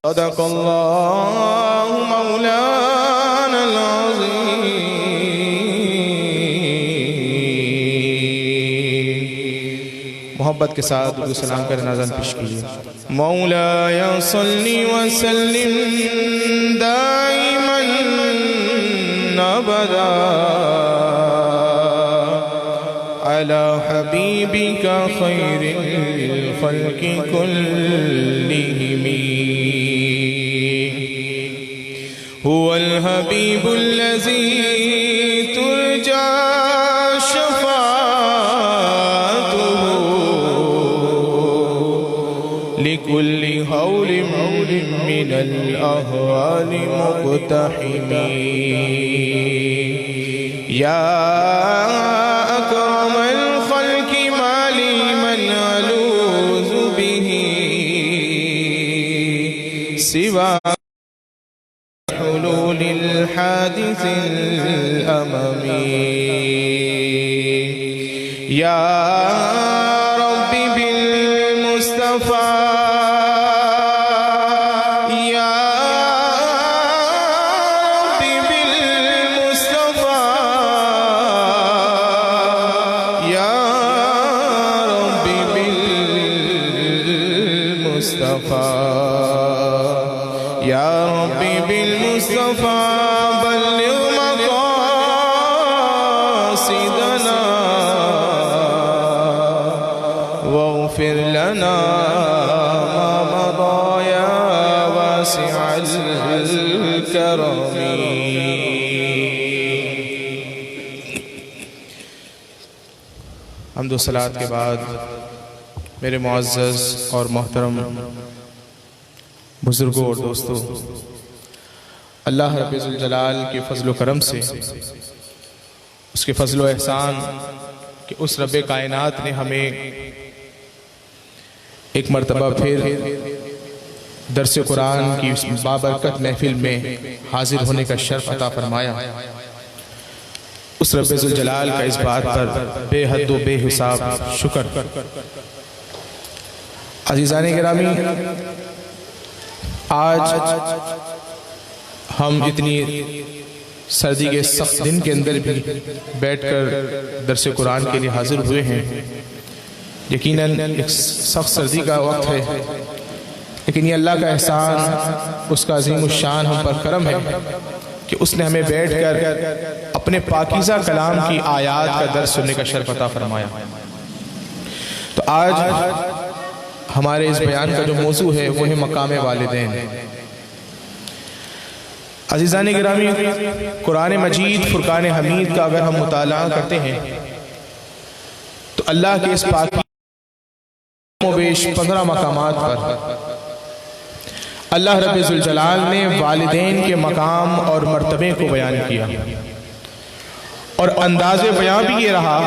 صدق اللہ مولانا العظیم. محبت کے ساتھ درود سلام کر ناظرین پیش کیجیے. مولایا صلی وسلم دائما ابدا علی حبیبک خیر الخلق کلہم. هو الحبیب الذی ترجى شفاعته لكل هول من الأهوال مقتحم. يا أكرم الخلق ما لي من ألوذ به سوى حلول الحادث الأممي. يا رب بالمصطفى يا رب بالمصطفى يا رب بالمصطفى يا رب بالمصطفى بلغ مقاصدنا واغفر لنا ما مضى يا واسع الكرم. حمد و صلات کے بعد میرے معزز اور محترم بزرگوں اور دوستوں، اللہ رب ذوالجلال کے فضل و کرم سے، اس کے فضل و احسان کہ اس رب کائنات نے ہمیں ایک مرتبہ پھر درس قرآن کی بابرکت محفل میں حاضر ہونے کا شرف عطا فرمایا. اس رب ذوالجلال کا اس بات پر بے حد و بے حساب شکر. عزیزان گرامی، آج ہم اتنی سردی کے سخت دن کے اندر بھی بیٹھ کر درس قرآن کے لیے حاضر ہوئے ہیں. یقیناً ایک سخت سردی کا وقت ہے، لیکن یہ اللہ کا احسان، اس کا عظیم الشان ہم پر کرم ہے کہ اس نے ہمیں بیٹھ کر اپنے پاکیزہ کلام کی آیات کا درس سننے کا شرف عطا فرمایا. تو آج ہمارے اس بیان کا جو موضوع ہے وہ ہے مقام والدین. عزیزان گرامی، قرآن مجید فرقان حمید کا اگر ہم مطالعہ کرتے ہیں تو اللہ کے اس پاک و بیش 15 مقامات پر اللہ رب ذوالجلال نے والدین کے مقام اور مرتبے کو بیان کیا، اور انداز بیان بھی یہ رہا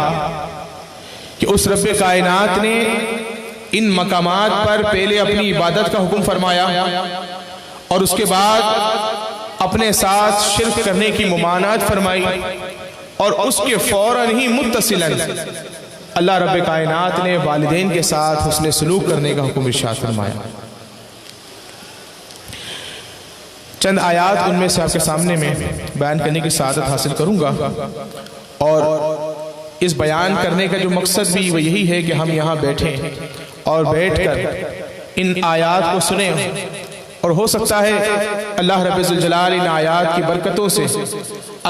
کہ اس رب کائنات نے ان مقامات پر پہلے اپنی عبادت کا حکم فرمایا اور اس کے بعد اپنے ساتھ شرک کرنے کی ممانعت فرمائی، اور اس کے فوراً ہی متصلاً اللہ رب کائنات نے والدین کے ساتھ حسن سلوک کرنے کا حکم ارشاد فرمایا. چند آیات ان میں سے آپ کے سامنے میں بیان کرنے کی سعادت حاصل کروں گا، اور اس بیان کرنے کا جو مقصد بھی وہ یہی ہے کہ ہم یہاں بیٹھیں اور بیٹھ کر ان آیات کو سنیں، اور ہو سکتا ہے اللہ رب ذوالجلال ان آیات کی برکتوں سے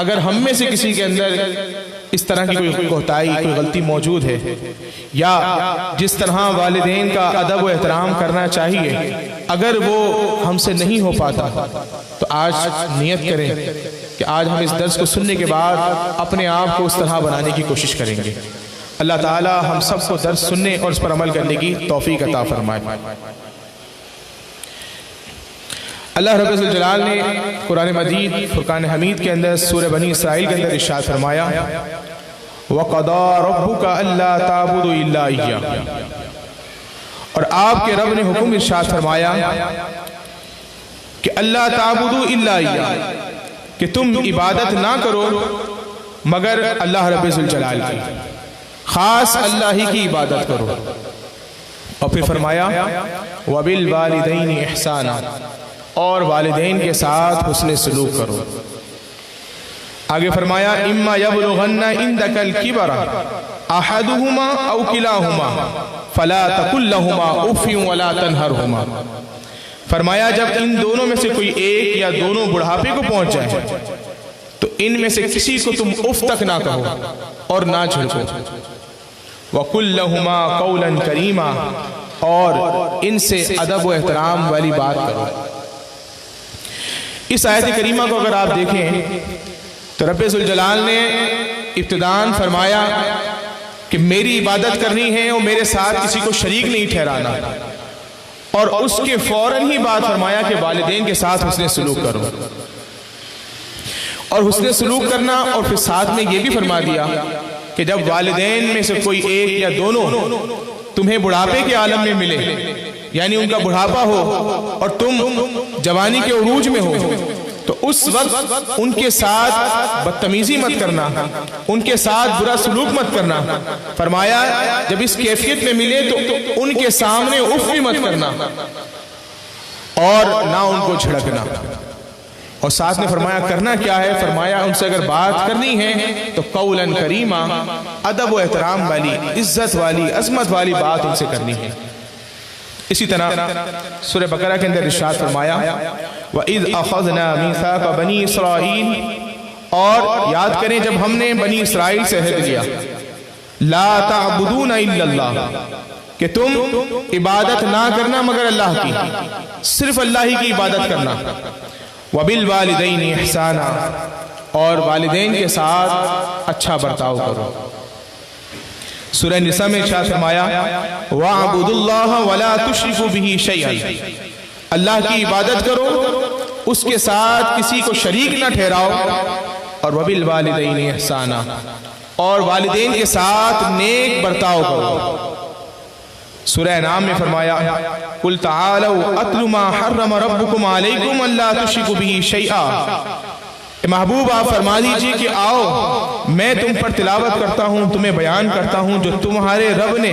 اگر ہم میں سے کسی کے اندر اس طرح کی کوئی کوتاہی، کوئی غلطی موجود ہے، یا جس طرح والدین کا ادب و احترام کرنا چاہیے اگر وہ ہم سے نہیں ہو پاتا، تو آج نیت کریں کہ آج ہم اس درس کو سننے کے بعد اپنے آپ کو اس طرح بنانے کی کوشش کریں گے. اللہ تعالی ہم سب کو درس سننے اور اس پر عمل کرنے کی توفیق عطا فرمائے. اللہ رب ذوالجلال نے قرآن مجید فرقان حمید کے اندر سورہ بنی اسرائیل کے اندر ارشاد فرمایا وَقَضَى رَبُّكَ أَلَّا تَعْبُدُوا إِلَّا إِيَّاهُ، اور آپ کے رب نے حکم ارشاد فرمایا کہ اللہ تعبدوا الا اياه، کہ تم عبادت نہ کرو مگر اللہ رب ذوالجلال کی، خاص اللہ ہی کی عبادت کرو. اور پھر فرمایا وَبِالْوَالِدَيْنِ إِحْسَانًا، اور والدین کے ساتھ حسن سلوک کرو۔ آگے فرمایا اما یبلغن عندک الکبر احدہما او کلاہما فلا تقل لہما اف ولا تنہرہما۔ فرمایا جب ان دونوں میں سے کوئی ایک یا دونوں بڑھاپے کو پہنچ جائے تو ان میں سے کسی کو تم اف تک نہ کہو اور نہ جھڑکو۔ وَقُلْ لَهُمَا قَوْلًا كَرِيمًا، اور ان سے ادب و احترام والی بات کرو۔ اس آیت کریمہ کو اگر آپ دیکھیں تو رب ذوالجلال نے ابتداءً فرمایا کہ میری عبادت کرنی ہے اور میرے ساتھ کسی کو شریک نہیں ٹھہرانا، اور اس کے فوراً ہی بات فرمایا کہ والدین کے ساتھ حسن سلوک کرو۔ اور حسن سلوک کرنا، اور پھر ساتھ میں یہ بھی فرما دیا کہ جب والدین میں سے کوئی ایک یا دونوں تمہیں بڑھاپے کے عالم میں ملے، یعنی ان کا بڑھاپا ہو اور تم جوانی کے عروج میں ہو، تو اس وقت ان کے ساتھ بدتمیزی مت کرنا، ان کے ساتھ برا سلوک مت کرنا۔ فرمایا جب اس کیفیت میں ملے تو ان کے سامنے اف بھی مت کرنا اور نہ ان کو جھڑکنا۔ اور ساتھ نے فرمایا کرنا کیا ہے؟ فرمایا ان سے اگر بات کرنی ہے تو قولاً کریما، ادب و احترام والی، عزت والی، عظمت والی بات ان سے کرنی ہے۔ اسی طرح سورہ بقرہ کے اندر ارشاد فرمایا وَإِذْ أَخَذْنَا مِيثَاقَ بَنِي إِسْرَائِيلَ، اور یاد کریں جب ہم نے بنی اسرائیل سے عہد لیا، لَا تَعْبُدُونَ إِلَّا اللَّهَ، کہ تم عبادت نہ کرنا مگر اللہ کی، صرف اللہ ہی کی عبادت کرنا۔ وَبِالْوَالِدَيْنِ إِحْسَانًا، اور والدین کے ساتھ اچھا برتاؤ کرو۔ سورہ نساء میں ارشاد فرمایا وَاعْبُدُوا اللَّهَ وَلَا تُشْرِكُوا بِهِ شَيْئًا، اللہ کی عبادت کرو، اس کے ساتھ کسی کو شریک نہ ٹھہراؤ۔ اور وَبِالْوَالِدَيْنِ إِحْسَانًا، اور والدین کے ساتھ نیک برتاؤ کرو۔ سورہ انعام میں فرمایا قُلْ تَعَالَوْا أَتْلُ مَا حَرَّمَ رَبُّكُمْ عَلَيْكُمْ أَلَّا تُشْرِكُوا بِهِ شَيْئًا، محبوب آپ فرما دیجئے کہ آؤ میں تم پر تلاوت کرتا ہوں، تمہیں بیان کرتا ہوں جو تمہارے رب نے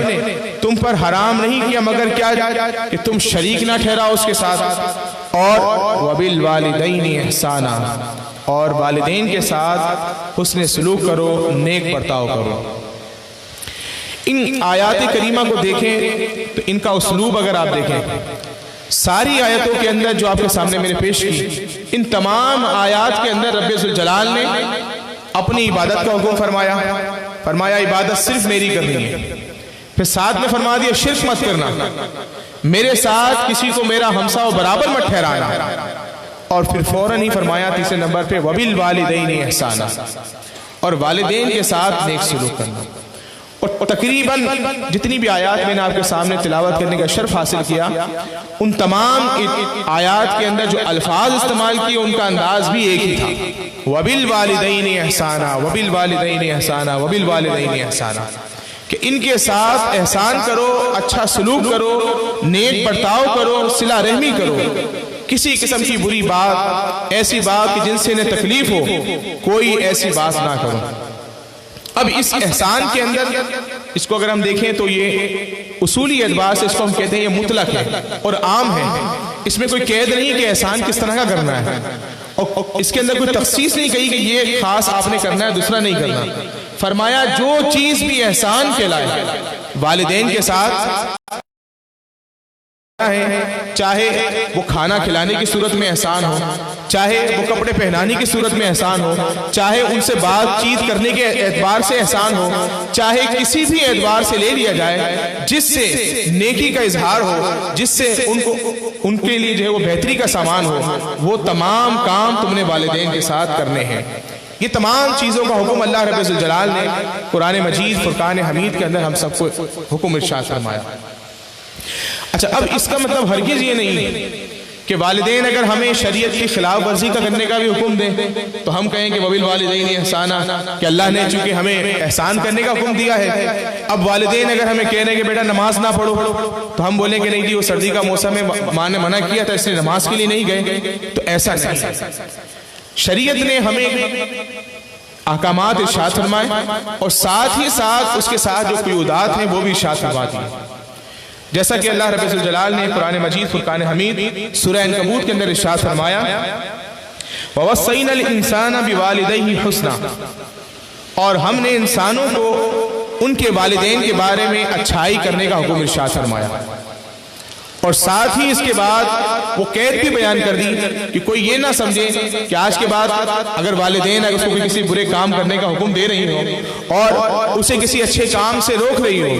تم پر حرام نہیں کیا مگر کیا کہ تم شریک نہ ٹھہراؤ اس کے ساتھ۔ اور وَبِالْوَالِدَيْنِ إِحْسَانًا، اور والدین کے ساتھ حسن سلوک کرو، نیک برتاؤ کرو۔ ان آیات کریمہ کو دیکھیں تو ان کا اسلوب اگر آپ دیکھیں، ساری آیتوں کے اندر جو آپ کے سامنے میں نے پیش کی، ان تمام آیات کے اندر رب ذوالجلال نے اپنی عبادت کا حکم فرمایا عبادت صرف میری کرنی ہے۔ پھر ساتھ میں فرما دیا شرک مت کرنا، میرے ساتھ کسی کو میرا ہمسا و برابر مت ٹھہرانا، اور پھر فوراً ہی فرمایا تیسرے نمبر پہ وَبِالْوَالِدَيْنِ إِحْسَانًا، اور والدین کے ساتھ نیک سلوک کرنا۔ اور تقریباً جتنی بھی آیات میں نے آپ کے سامنے تلاوت کرنے کا شرف حاصل کیا، ان تمام آیات کے اندر جو الفاظ استعمال کیے ان کا انداز بھی ایک ہی تھا، وَبِالْوَالِدَيْنِ إِحْسَانًا وَبِالْوَالِدَيْنِ إِحْسَانًا وَبِالْوَالِدَيْنِ إِحْسَانًا، کہ ان کے ساتھ احسان کرو، اچھا سلوک کرو، نیک برتاؤ کرو، صلہ رحمی کرو، کسی قسم کی بری بات، ایسی بات کہ جن سے انہیں تکلیف ہو، کوئی ایسی بات نہ کرو۔ اب اس احسان کے اندر اس کو اگر ہم دیکھیں تو یہ اصولی اعتبار سے اس کو ہم کہتے ہیں یہ مطلق ہے اور عام ہے، اس میں کوئی قید نہیں کہ احسان کس طرح کا کرنا ہے، اور اس کے اندر کوئی تخصیص نہیں کہی کہ یہ خاص آپ نے کرنا ہے دوسرا نہیں کرنا۔ فرمایا جو چیز بھی احسان کہلائے، والدین کے ساتھ چاہے وہ کھانا کھلانے کی صورت میں احسان ہو، چاہے وہ کپڑے پہنانے کی صورت میں احسان ہو، چاہے ان سے بات چیت کرنے کے اعتبار سے احسان ہو، چاہے کسی بھی اعتبار سے لے لیا جائے جس سے نیکی کا اظہار ہو، جس سے ان کے لیے جو ہے وہ بہتری کا سامان ہو، وہ تمام کام تم نے والدین کے ساتھ کرنے ہیں۔ یہ تمام چیزوں کا حکم اللہ رب ذوالجلال نے قرآن مجید فرقان حمید کے اندر ہم سب کو حکم ارشاد فرمایا۔ اچھا، اب اس کا مطلب ہرگز یہ نہیں کہ والدین اگر ہمیں شریعت کی خلاف ورزی کا کرنے کا بھی حکم دیں تو ہم کہیں کہ وَبِالْوَالِدَيْنِ إِحْسَانًا، کہ اللہ نے چونکہ ہمیں احسان کرنے کا حکم دیا ہے، اب والدین اگر ہمیں کہنے کہ بیٹا نماز نہ پڑھو تو ہم بولیں کہ نہیں جی وہ سردی کا موسم ہے، ماں نے منع کیا تھا اس لیے نماز کے لیے نہیں گئے، تو ایسا نہیں۔ شریعت نے ہمیں احکامات ارشاد فرمائے اور ساتھ ہی ساتھ اس کے ساتھ جو قیودات ہیں وہ بھی ارشاد فرما دی۔ جیسا کہ اللہ رب الجلال نے قرآن مجید فرقان حمید سورہ عنکبوت کے اندر ارشاد فرمایا وَوَصَّيْنَا الْإِنسَانَ بِوَالِدَيْهِ حُسْنًا، اور ہم نے انسانوں کو ان کے والدین کے بارے میں اچھائی کرنے کا حکم ارشاد فرمایا، اور ساتھ ہی اس کے بعد وہ قید بھی بیان کر دی کہ کوئی یہ نہ سمجھے کہ آج کے بعد اگر والدین اس کو کسی برے کام کرنے کا حکم دے رہی ہو اور اسے کسی اچھے کام سے روک رہی ہو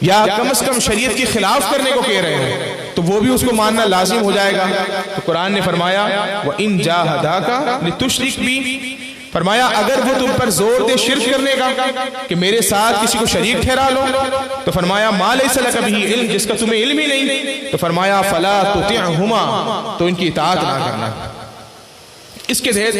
یا کم از کم شریعت کے خلاف کرنے کو کہہ رہے ہیں تو وہ بھی اس کو ماننا لازم ہو جائے گا۔ تو قرآن نے فرمایا وَإِن جَاهَدَاكَ لِتُشْرِكْ بِي، فرمایا اگر وہ تم پر زور دے شرک کرنے کا کہ میرے ساتھ کسی کو شریک ٹھہرا لو، تو فرمایا مَا لَيْسَ لَكَ بِهِ علم، جس کا تمہیں علم ہی نہیں، تو فرمایا فَلَا تُطِعْهُمَا، تو ان کی اطاعت نہ کرنا۔ اس کے تحت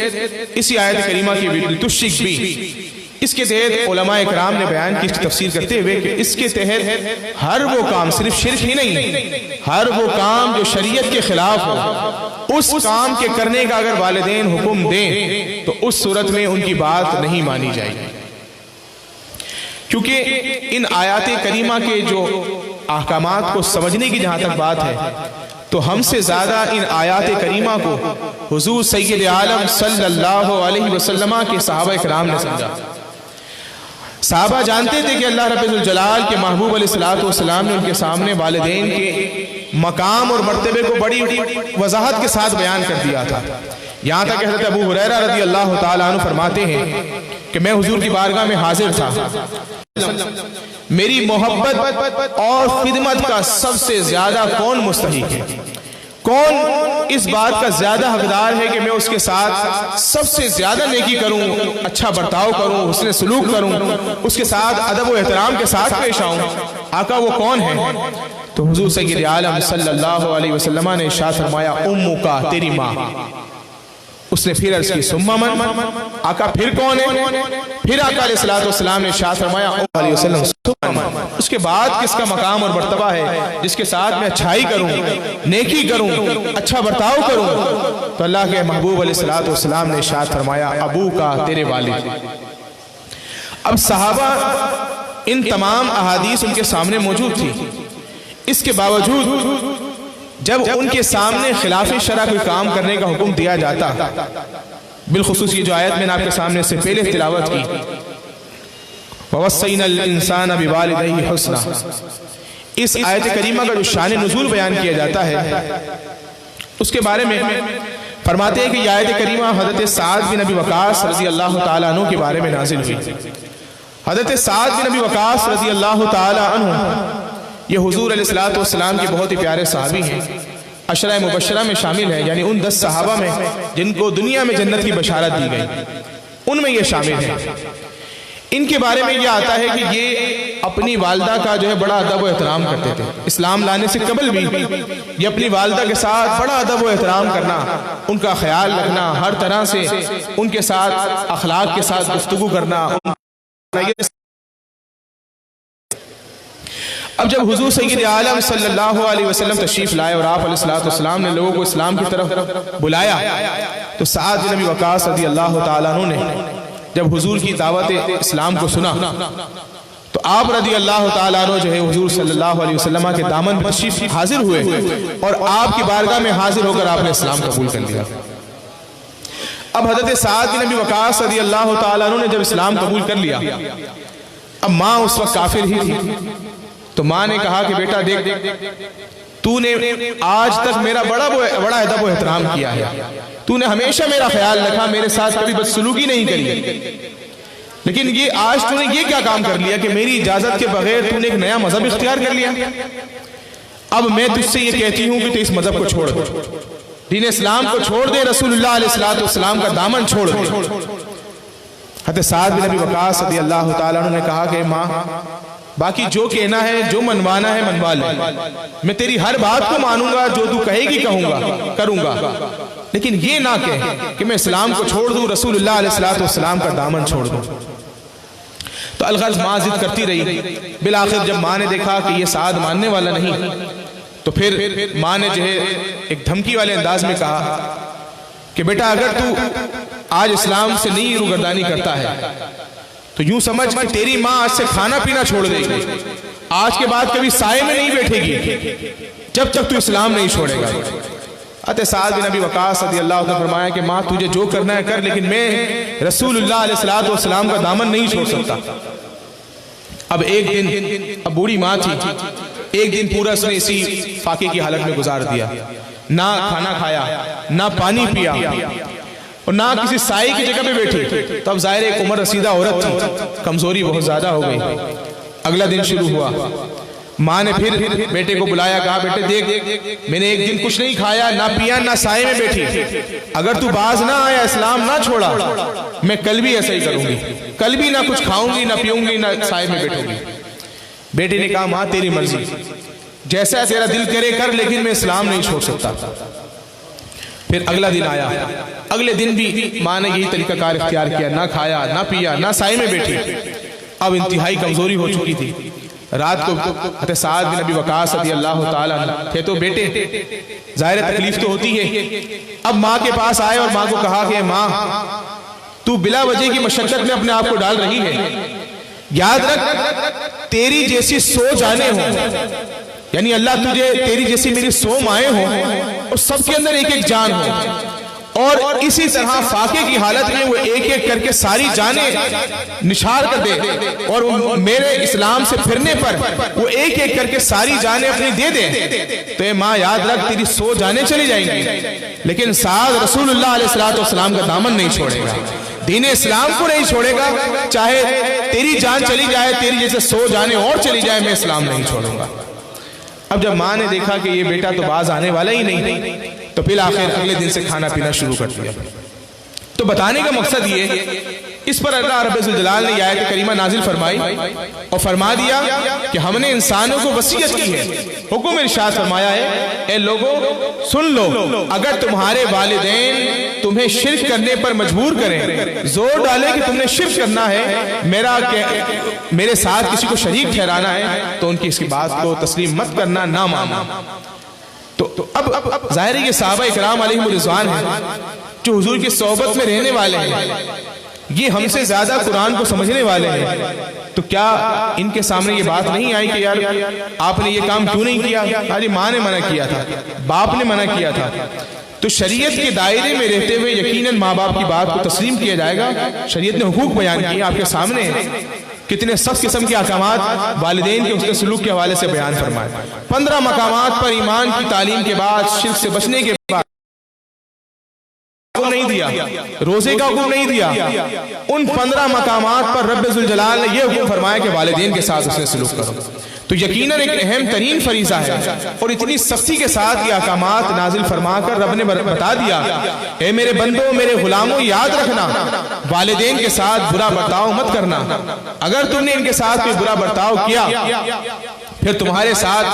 اسی آیت کریمہ کی لِتُشْرِكْ بِي، اس کے تحت علماء اکرام نے بیان کی تفسیر کرتے ہوئے کہ اس کے تحت ہر وہ کام، صرف شرک ہی نہیں، ہر وہ کام جو شریعت کے خلاف ہو، اس کام کے کرنے کا اگر والدین حکم دیں تو اس صورت میں ان کی بات نہیں مانی جائے گی، کیونکہ ان آیات کریمہ کے جو احکامات کو سمجھنے کی جہاں تک بات ہے تو ہم سے زیادہ ان آیات کریمہ کو حضور سید عالم صلی اللہ علیہ وسلم کے صحابہ کرام نے سمجھا۔ صحابہ جانتے تھے کہ اللہ رب الجلال کے محبوب علیہ السلام نے ان کے سامنے والدین کے مقام اور مرتبے کو بڑی وضاحت کے ساتھ بیان کر دیا تھا، یہاں تک کہ حضرت ابو ہریرہ رضی اللہ تعالیٰ عنہ فرماتے ہیں کہ میں حضور کی بارگاہ میں حاضر تھا، میری محبت اور خدمت کا سب سے زیادہ کون مستحق ہے، کون اس بات کا زیادہ حقدار ہے کہ میں اس کے ساتھ سب سے زیادہ نیکی کروں، اچھا برتاؤ کروں، حسن سلوک کروں، اس کے ساتھ ادب و احترام کے ساتھ پیش آؤں، آقا وہ کون ہے؟ تو حضور سید عالم صلی اللہ علیہ وسلم نے ارشاد فرمایا امکا، تیری ماں۔ اس نے پھر عرض کی ثم من، آقا پھر کون ہے؟ پھر آقا علیہ السلام نے ارشاد فرمایا علیہ وسلم ثم من، اس کے بعد کس کا مقام اور مرتبہ ہے جس کے ساتھ میں اچھائی کروں، نیکی کروں، اچھا برتاؤ کروں؟ تو اللہ کے محبوب علیہ السلام نے ارشاد فرمایا ابو کا، تیرے والد۔ اب صحابہ ان تمام احادیث ان کے سامنے موجود تھی، اس کے باوجود جب ان کے سامنے خلاف شرع کوئی کام کرنے کا حکم دیا جاتا، بالخصوص یہ جو آیت میں نے آپ کے سامنے سے پہلے تلاوت کی وَوَصَّيْنَا الْإِنسَانَ بِوَالِدَيْهِ حُسْنًا، اس آیت کریمہ کا جو شان نزول بیان کیا جاتا ہے اس کے بارے میں فرماتے ہیں کہ یہ آیت کریمہ حضرت سعد بن ابی وقاص رضی اللہ تعالیٰ عنہ کے بارے میں نازل ہوئی۔ حضرت سعد بن ابی وقاص رضی اللہ تعالیٰ عنہ یہ حضور علیہ السلام کے بہت ہی پیارے صحابی ہیں، عشرہ مبشرہ میں شامل ہیں، یعنی ان 10 صحابہ میں جن کو دنیا میں جنت کی بشارت دی گئی ان میں یہ شامل ہیں۔ ان کے بارے میں یہ آتا ہے کہ یہ اپنی والدہ کا جو ہے بڑا ادب و احترام کرتے تھے، اسلام لانے سے قبل بھی یہ اپنی والدہ کے ساتھ بڑا ادب و احترام کرنا، ان کا خیال رکھنا، ہر طرح سے ان کے ساتھ اخلاق کے ساتھ گفتگو کرنا۔ اب جب حضور سید عالم صلی اللہ علیہ وسلم تشریف لائے اور آپ علیہ السلام نے لوگوں کو اسلام کی طرف بلایا تو سعد بن ابی وقاص رضی اللہ تعالیٰ عنہ نے جب حضور کی دعوت اسلام کو سنا تو آپ رضی اللہ تعالیٰ عنہ جو ہے حضور صلی اللہ علیہ وسلم کے دامن میں تشریف حاضر ہوئے اور آپ کی بارگاہ میں حاضر ہو کر آپ نے اسلام قبول کر لیا۔ اب حضرت سعد بن ابی وقاص رضی اللہ تعالیٰ عنہ نے جب اسلام قبول کر لیا، اب ماں اس وقت کافر ہی تھی، تو ماں نے کہا کہ بیٹا دیکھ تو نے آج تک میرا بڑا ادب و احترام کیا ہے، تو نے ہمیشہ میرا خیال رکھا، میرے ساتھ کبھی بدسلوکی نہیں کری، لیکن یہ آج تو نے یہ کیا کام کر لیا کہ میری اجازت کے بغیر تو نے ایک نیا مذہب اختیار کر لیا۔ اب میں تجھ سے یہ کہتی ہوں کہ تو اس مذہب کو چھوڑ دے، دین اسلام کو چھوڑ دے، رسول اللہ علیہ السلام کا دامن چھوڑ دے۔ حضرت سعد بن ابی وقاص رضی اللہ تعالیٰ عنہ نے کہا کہ ماں باقی جو کہنا ہے، جو منوانا ہے منوا لے، میں تیری ہر بات کو مانوں گا، جو تو کہے گی کہوں گا کروں گا، لیکن یہ نہ کہے کہ میں اسلام کو چھوڑ دوں، رسول اللہ علیہ السلام کا دامن چھوڑ دوں۔ تو الغرض ماں ضد کرتی رہی، بالآخر جب ماں نے دیکھا کہ یہ سعد ماننے والا نہیں تو پھر ماں نے جو ہے ایک دھمکی والے انداز میں کہا کہ بیٹا اگر تو آج اسلام سے نہیں روگردانی کرتا ہے تو یوں سمجھ کہ تیری ماں آج سے کھانا پینا چھوڑ دے گی، آج کے بعد کبھی سائے میں نہیں بیٹھے گی جب تک تو اسلام نہیں چھوڑے گا۔ حضرت سعد بن ابی وقاص رضی اللہ عنہ نے فرمایا کہ ماں تجھے جو کرنا ہے کر، لیکن میں رسول اللہ علیہ الصلوۃ والسلام کا دامن نہیں چھوڑ سکتا۔ اب ایک دن، اب بوڑھی ماں تھی، ایک دن پورا اس نے اسی فاقے کی حالت میں گزار دیا، نہ کھانا کھایا، نہ پانی پیا، اور نہ کسی سائے کی جگہ پہ بیٹھی۔ تو اب ظاہر ایک عمر رسیدہ عورت تھی، کمزوری بہت زیادہ ہو گئی۔ اگلا دن شروع ہوا، ماں نے پھر بیٹے کو بلایا، کہا بیٹے دیکھ میں نے ایک دن کچھ نہیں کھایا، نہ پیا، نہ سائے میں بیٹھی، اگر تو باز نہ آیا، اسلام نہ چھوڑا، میں کل بھی ایسا ہی کروں گی، کل بھی نہ کچھ کھاؤں گی، نہ پیوں گی، نہ سائے میں بیٹھوں گی۔ بیٹے نے کہا ماں تیری مرضی، جیسا تیرا دل کرے کر، لیکن میں اسلام نہیں چھوڑ سکتا۔ پھر اگلا دن آیا، اگلے دن بھی ماں نے یہی طریقہ کار اختیار کیا، نہ کھایا، نہ پیا، نہ سائے میں بیٹھی۔ اب انتہائی کمزوری ہو چکی تھی۔ رات کو حضرت سعد بن ابی وقاص رضی اللہ تعالیٰ عنہ تھے تو بیٹے، ظاہر تکلیف تو ہوتی ہے۔ اب ماں کے پاس آئے اور ماں کو کہا کہ ماں تو بلا وجہ کی مشقت میں اپنے آپ کو ڈال رہی ہے، یاد رکھ تیری جیسی 100 جانیں ہوں، یعنی اللہ تجھے تیری جیسی میری 100 مائیں ہوں، اور سب کے اندر ایک ایک جان ہو، اور اسی طرح فاقے کی حالت میں وہ ایک ایک کر کے ساری جانیں نشار کر دے، اور میرے اسلام سے پھرنے پر وہ ایک ایک کر کے ساری جانیں اپنی دے دے، تو اے ماں یاد رکھ تیری 100 جانیں چلی جائیں گی، لیکن سعد رسول اللہ علیہ السلام کا دامن نہیں چھوڑے گا، دین اسلام کو نہیں چھوڑے گا، چاہے تیری جان چلی جائے، تیری جیسے 100 جانیں اور چلی جائے، میں اسلام نہیں چھوڑوں گا۔ اب جب ماں نے دیکھا کہ یہ بیٹا تو باز آنے والا ہی نہیں، تو پھر آخر اگلے دن سے کھانا پینا شروع کر دیا۔ تو بتانے کا مقصد یہ، اس پر اللہ رب الجلال نے یہ آیت کریمہ نازل فرمائی اور فرما دیا کہ ہم نے انسانوں کو وصیت کی ہے، حکم ارشاد فرمایا ہے اے لوگوں سن لو، اگر تمہارے والدین تمہیں شرک کرنے پر مجبور کریں، زور ڈالے کہ تم نے شرک کرنا ہے، میرے ساتھ کسی کو شریک ٹھہرانا ہے، تو ان کی اس کی بات کو تسلیم مت کرنا، نہ ماننا۔ تو اب ظاہر ہے یہ صحابہ اکرام علیہم رضوان ہیں جو حضور کی صحبت میں رہنے والے ہیں، یہ ہم سے زیادہ قرآن کو سمجھنے والے ہیں، تو کیا ان کے سامنے یہ بات نہیں آئی کہ یار آپ نے یہ کام کیوں نہیں کیا؟ آج ماں نے منع کیا تھا، باپ نے منع کیا تھا، تو شریعت کے دائرے میں رہتے ہوئے یقیناً ماں باپ کی بات کو تسلیم کیا جائے گا۔ شریعت نے حقوق بیان کیے آپ کے سامنے ہیں، کتنے سخت قسم کے احکامات والدین کے اس کے سلوک کے حوالے سے بیان فرمائے۔ 15 مقامات پر ایمان کی تعلیم کے بعد، شرک سے بچنے کے بعد نہیں دیا، روزے کا حکم نہیں دیا، ان 15 مقامات پر رب ذوالجلال نے یہ حکم فرمایا کہ والدین کے ساتھ اس نے سلوک کرو۔ تو یقیناً ایک اہم ترین فریضہ ہے، اور اتنی سختی کے ساتھ یہ احکامات نازل فرما کر رب نے بتا دیا اے میرے بندوں، میرے غلاموں، یاد رکھنا والدین کے ساتھ برا برتاؤ مت کرنا، اگر تم نے ان کے ساتھ کوئی برا برتاؤ کیا پھر تمہارے ساتھ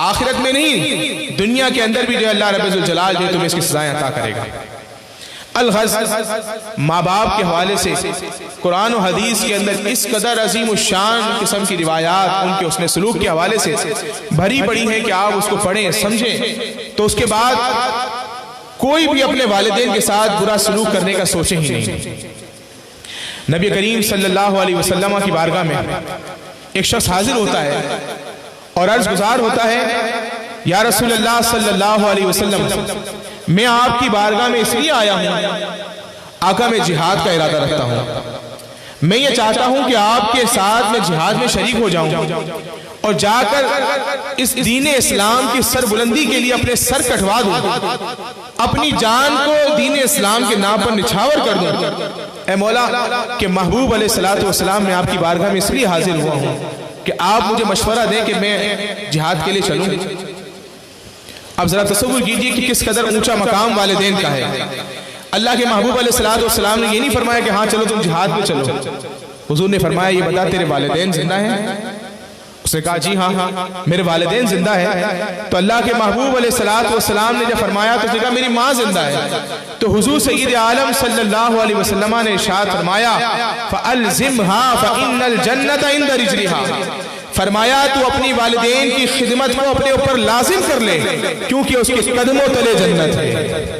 آخرت میں نہیں دنیا کے اندر بھی جو اللہ رب ذوالجلال جو تمہیں اس کی سزائیں عطا کرے گا۔ الغرض ماں باپ کے حوالے سے قرآن و حدیث کے اندر اس قدر عظیم الشان قسم کی روایات ان کے حسن سلوک کے حوالے سے بھری پڑی ہیں کہ آپ اس کو پڑھیں سمجھیں، تو اس کے بعد کوئی بھی اپنے والدین کے ساتھ برا سلوک کرنے کا سوچے ہی نہیں۔ نبی کریم صلی اللہ علیہ وسلم کی بارگاہ میں ایک شخص حاضر ہوتا ہے اور عرض گزار ہوتا ہے یا رسول اللہ صلی اللہ علیہ وسلم، میں آپ کی بارگاہ میں اس لیے آیا ہوں، آقا میں جہاد کا ارادہ رکھتا ہوں، میں یہ چاہتا ہوں کہ آپ کے ساتھ میں جہاد میں شریک ہو جاؤں اور جا کر اس دین اسلام کی سر بلندی کے لیے اپنے سر کٹوا دوں، اپنی جان کو دین اسلام کے نام پر نچھاور کر دوں۔ اے مولا کہ محبوب علیہ السلام میں آپ کی بارگاہ میں اس لیے حاضر ہوا ہوں کہ آپ مجھے مشورہ دیں کہ میں جہاد کے لیے چلوں۔ اب ذرا تصور کیجئے کہ کس قدر اونچا مقام والدین کا ہے۔ اللہ کے محبوب علیہ السلام نے یہ نہیں فرمایا کہ ہاں چلو تم جہاد میں چلو، حضور نے فرمایا یہ بتا تیرے والدین زندہ ہیں؟ اس نے کہا جی ہاں میرے والدین زندہ ہیں۔ تو اللہ کے محبوب علیہ السلام نے جب فرمایا تو اس نے کہا میری ماں زندہ ہے۔ تو حضور سید عالم صلی اللہ علیہ وسلم نے ارشاد فرمایا فَأَلْزِمْهَا فَإِنَّ الْجَنَّةَ عِنْدَ رِجْلِهَا، فرمایا تو اپنی والدین کی خدمت کو اپنے اوپر لازم کر لے کیونکہ اس کے قدموں تلے جنت ہے۔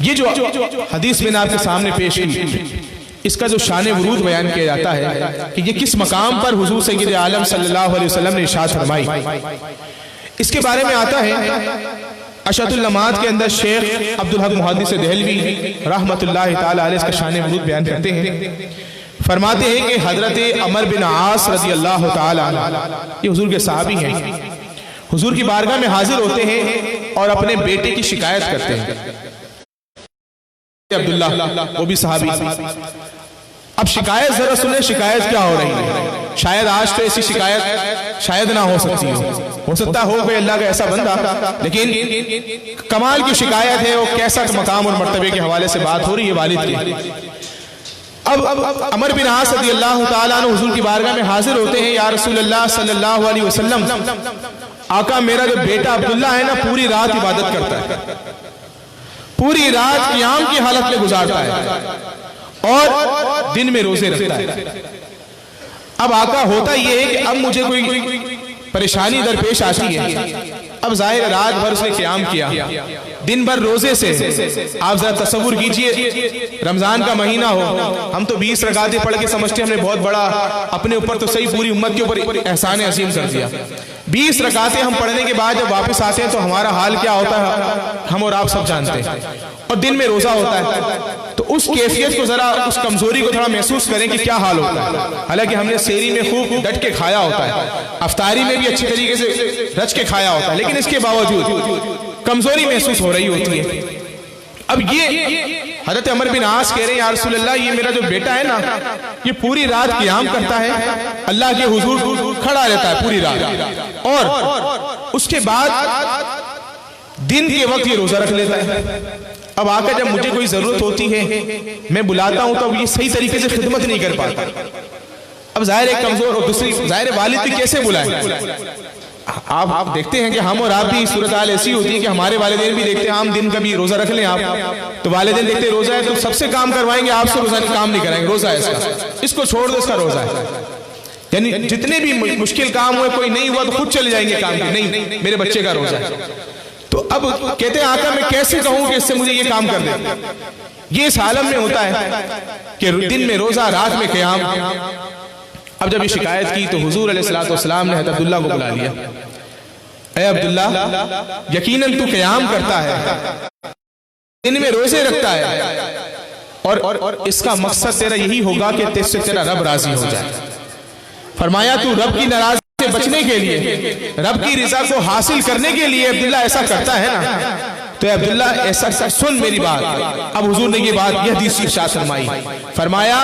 یہ جو حدیث میں نے آپ کے سامنے پیش کی، اس کا جو شان ورود بیان کیا جاتا ہے کہ یہ کس مقام پر حضور سید عالم صلی اللہ علیہ وسلم نے ارشاد فرمائی، اس کے بارے میں آتا ہے اشد اللمات کے اندر شیخ عبدالحق محدث دہلوی رحمت اللہ تعالی علیہ اس کا شان ورود بیان کرتے ہیں، فرماتے ہیں کہ حضرت عمر بن عاص رضی اللہ تعالی عنہ، یہ حضور کے صحابی ہیں، حضور کی بارگاہ میں حاضر ہوتے ہیں اور اپنے بیٹے کی شکایت کرتے ہیں۔ عبداللہ وہ بھی صحابی، اب شکایت ذرا سنیں شکایت کیا ہو رہی ہے، شاید آج تو ایسی شکایت شاید نہ ہو سکتی ہو سکتا ہو کوئی اللہ کا ایسا بندہ، لیکن کمال کی شکایت ہے، وہ کیسا مقام اور مرتبے کے حوالے سے بات ہو رہی ہے والد کی۔ اب عمر بن عاص رضی اللہ تعالیٰ عنہ حضور کی بارگاہ میں حاضر ہوتے ہیں، یا رسول اللہ صلی اللہ علیہ وسلم، آقا میرا جو بیٹا عبداللہ ہے نا پوری رات عبادت کرتا ہے، پوری رات قیام کی حالت میں گزارتا ہے اور دن میں روزے رکھتا ہے۔ اب آقا ہوتا یہ ہے کہ اب مجھے کوئی پریشانی درپیش آتی ہے، اب ظاہر رات بھر اس نے قیام کیا، دن بھر روزے سے، آپ ذرا تصور کیجئے رمضان کا مہینہ ہو، ہم تو 20 رکعتیں پڑھ کے سمجھتے ہیں ہم نے بہت بڑا اپنے اوپر تو صحیح پوری امت کے اوپر احسان عظیم کر دیا، 20 رکعتیں ہم پڑھنے کے بعد جب واپس آتے ہیں تو ہمارا حال کیا ہوتا ہے ہم اور آپ سب جانتے ہیں، اور دن میں روزہ ہوتا ہے، تو اس کیفیت کو ذرا، اس کمزوری کو تھوڑا محسوس کریں کہ کیا حال ہوتا ہے۔ حالانکہ ہم نے سحری میں خوب ڈٹ کے کھایا ہوتا ہے، افطاری میں بھی اچھی طریقے سے رچ کے کھایا ہوتا ہے، لیکن اس کے باوجود کمزوری محسوس ہو رہی ہوتی ہے۔ اب یہ حضرت عمر بن عاص کہہ رہے ہیں یا رسول اللہ یہ میرا جو بیٹا ہے نا یہ پوری رات قیام کرتا ہے، اللہ کے حضور کھڑا رہتا ہے پوری رات، اور اس کے بعد دن کے وقت یہ روزہ رکھ لیتا ہے۔ اب آقا جب مجھے کوئی ضرورت ہوتی ہے میں بلاتا ہوں تو یہ صحیح طریقے سے خدمت نہیں کر پاتا، اب ظاہر ہے کمزور، اور دوسری ظاہر والد بھی کیسے بلائیں؟ آپ دیکھتے ہیں کہ ہم اور آپ بھی صورتحال ایسی ہوتی ہے کہ ہمارے والدین بھی دیکھتے ہیں ہم دن کا بھی روزہ رکھ لیں آپ، تو والدین دیکھتے روزہ ہے تو سب سے کام کروائیں گے، آپ سے روزہ کام نہیں کرائیں گے، روزہ ہے اس کو چھوڑ دو، اس کا روزہ ہے، یعنی جتنے بھی مشکل کام ہوئے کوئی نہیں ہوا تو خود چلے جائیں گے کام کے، نہیں میرے بچے کا روزہ ہے۔ تو اب کہتے ہیں آقا میں کیسے کہوں کہ اس سے مجھے یہ کام کر دے، یہ اس عالم میں ہوتا ہے کہ دن میں روزہ رات میں قیام۔ اب جب یہ شکایت کی تو حضور علیہ السلام نے حضرت عبداللہ کو بلا لیا، اے عبداللہ یقیناً تو قیام کرتا ہے، دن میں روزے رکھتا ہے، اور اس کا مقصد تیرا یہی ہوگا کہ تجھ سے تیرا رب راضی ہو جائے۔ فرمایا تو رب کی ناراضگی سے بچنے کے لیے، رب کی رضا کو حاصل کرنے کے لیے عبداللہ ایسا کرتا ہے نا، تو عبداللہ ایسا سن میری بات۔ اب حضور نے یہ بات یہ حدیث ارشاد فرمائی، فرمایا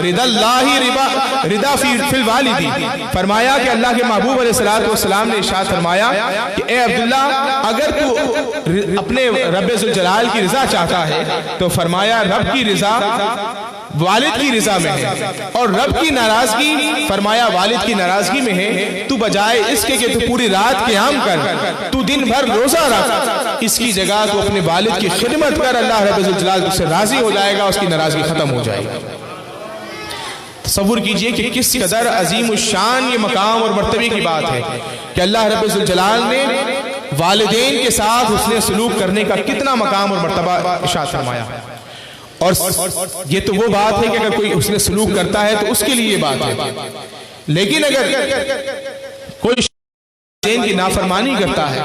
رضا اللہ رضا فی الوالدی، فرمایا کہ اللہ کے محبوب علیہ السلام نے ارشاد فرمایا کہ اے عبداللہ اگر تو اپنے رب ذوالجلال کی رضا چاہتا ہے تو فرمایا رب کی رضا والد کی رضا میں ہے، اور رب کی ناراضگی فرمایا والد کی ناراضگی میں ہے، تو بجائے اس کے کہ تو پوری رات قیام کر، تو دن بھر روزہ رکھ، اس کی جگہ تو اپنے والد کی خدمت کر، اللہ رب الجلال سے راضی ہو جائے گا، اس کی ناراضگی ختم ہو جائے گی۔ تصور کیجئے کہ کس قدر عظیم الشان یہ مقام اور مرتبے کی بات ہے کہ اللہ رب الجلال نے والدین کے ساتھ حسن سلوک کرنے کا کتنا مقام اور مرتبہ ارشاد فرمایا، اور یہ تو وہ بات ہے کہ اگر کوئی حسن سلوک کرتا ہے تو اس کے لیے یہ بات ہے، لیکن اگر کوئی والدین کی نافرمانی کرتا ہے،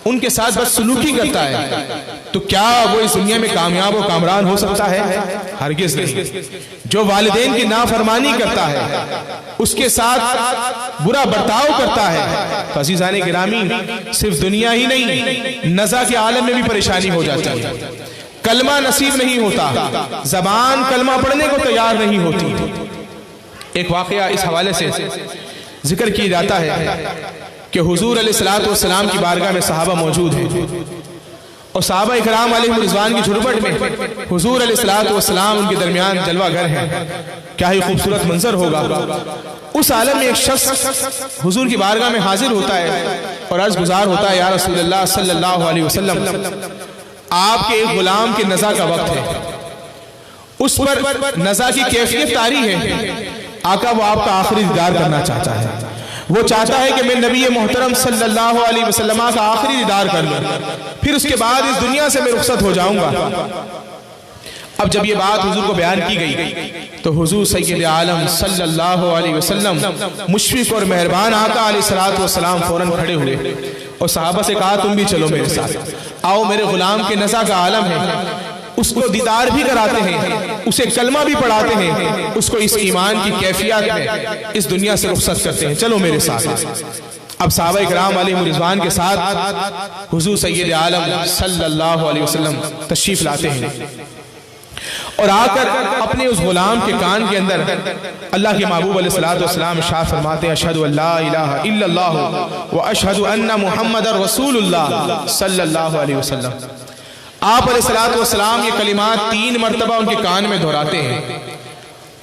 ان کے ساتھ بس سلوکی کرتا ہے، تو کیا وہ اس دنیا میں کامیاب و کامران ہو سکتا ہے؟ ہرگز نہیں۔ جو والدین کی نافرمانی کرتا ہے، اس کے ساتھ برا برتاؤ کرتا ہے، عزیزان گرامی صرف دنیا ہی نہیں نزا کے عالم میں بھی پریشانی ہو جاتی ہے، کلمہ نصیب نہیں ہوتا، زبان کلمہ پڑھنے کو تیار نہیں ہوتی۔ ایک واقعہ اس حوالے سے ذکر کیا جاتا ہے کہ حضور علیہ السلام کی بارگاہ میں صحابہ موجود ہیں، اور صحابہ اکرام علیہ رضوان کی جھرپٹ میں حضور علیہ السلام ان کے درمیان جلوہ گر ہیں، کیا ہی خوبصورت منظر ہوگا۔ اس عالم میں ایک شخص حضور کی بارگاہ میں حاضر ہوتا ہے اور عرض گزار ہوتا ہے یا رسول اللہ صلی اللہ علیہ وسلم آپ کے ایک غلام کے نزا کا وقت ہے، اس پر نزا کی کیفیت طاری ہے، آقا وہ آپ کا آخری دیدار کرنا چاہتا ہے۔ وہ چاہتا ہے کہ میں نبی محترم صلی اللہ علیہ وسلم کا آخری دیدار کر لوں، پھر اس کے بعد اس دنیا سے میں رخصت ہو جاؤں گا۔ اب جب یہ بات حضور کو بیان کی گئی تو حضور سید عالم صلی اللہ علیہ وسلم مشفق اور مہربان آقا علیہ السلام فوراً کھڑے ہوئے اور صحابہ سے کہا تم بھی چلو میرے ساتھ، آؤ میرے غلام کے نزع کا عالم ہے، اس کو دیدار بھی کراتے ہیں، اسے کلمہ بھی پڑھاتے ہیں، اس کو اس ایمان کی کیفیت میں اس دنیا سے رخصت کرتے ہیں، چلو میرے ساتھ۔ اب صحابہ کرام علیہم رضوان کے ساتھ حضور سید عالم صلی اللہ علیہ وسلم تشریف لاتے ہیں اور آ کر اپنے اس غلام کے کان کے اندر اللہ کے محبوب علیہ السلام ارشاد فرماتے ہیں اشہد ان لا الہ الا اللہ و اشہد ان محمد رسول اللہ صلی اللہ علیہ وسلم۔ آپ علیہ السلام یہ کلمات 3 مرتبہ ان کے کان میں دہراتے ہیں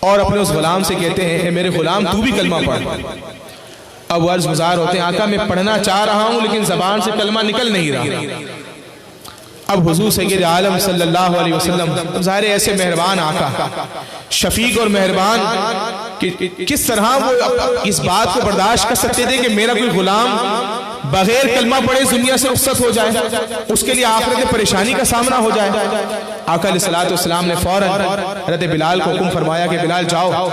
اور اپنے اس غلام سے کہتے ہیں اے میرے غلام تو بھی کلمہ پڑھ۔ اب وہ عرض گزار ہوتے ہیں آقا میں پڑھنا چاہ رہا ہوں لیکن زبان سے کلمہ نکل نہیں رہا۔ اب حضور سید عالم صلی اللہ علیہ وسلم ظاہر ایسے مہربان آقا، شفیق اور مہربان کہ کس طرح وہ اس بات کو برداشت کر سکتے تھے کہ میرا کوئی غلام بغیر کلمہ پڑھے اس دنیا سے رخصت ہو جائے، اس کے لیے آخرت میں پریشانی کا سامنا ہو جائے۔ آقا علیہ السلام نے فوراً حضرت بلال کو حکم فرمایا کہ بلال جاؤ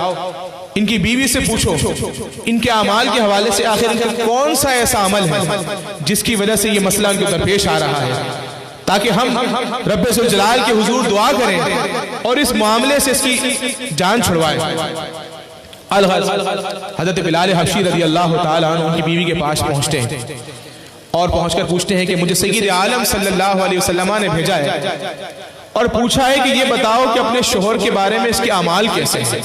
ان کی بیوی سے پوچھو ان کے اعمال کے حوالے سے آخر ان کا کون سا ایسا عمل ہے جس کی وجہ سے یہ مسئلہ ان کے درپیش آ رہا ہے، تاکہ ہم رب ذوالجلال کے حضور دعا کریں اور اس معاملے سے اس کی جان چھڑوائیں۔ حضرت بلال حبشی رضی اللہ تعالیٰ عنہ ان کی بیوی کے پاس پہنچتے ہیں اور پہنچ کر پوچھتے ہیں کہ مجھے سید عالم صلی اللہ علیہ وسلم نے بھیجا ہے اور پوچھا ہے کہ یہ بتاؤ کہ اپنے شوہر کے بارے میں اس کے اعمال کیسے ہیں،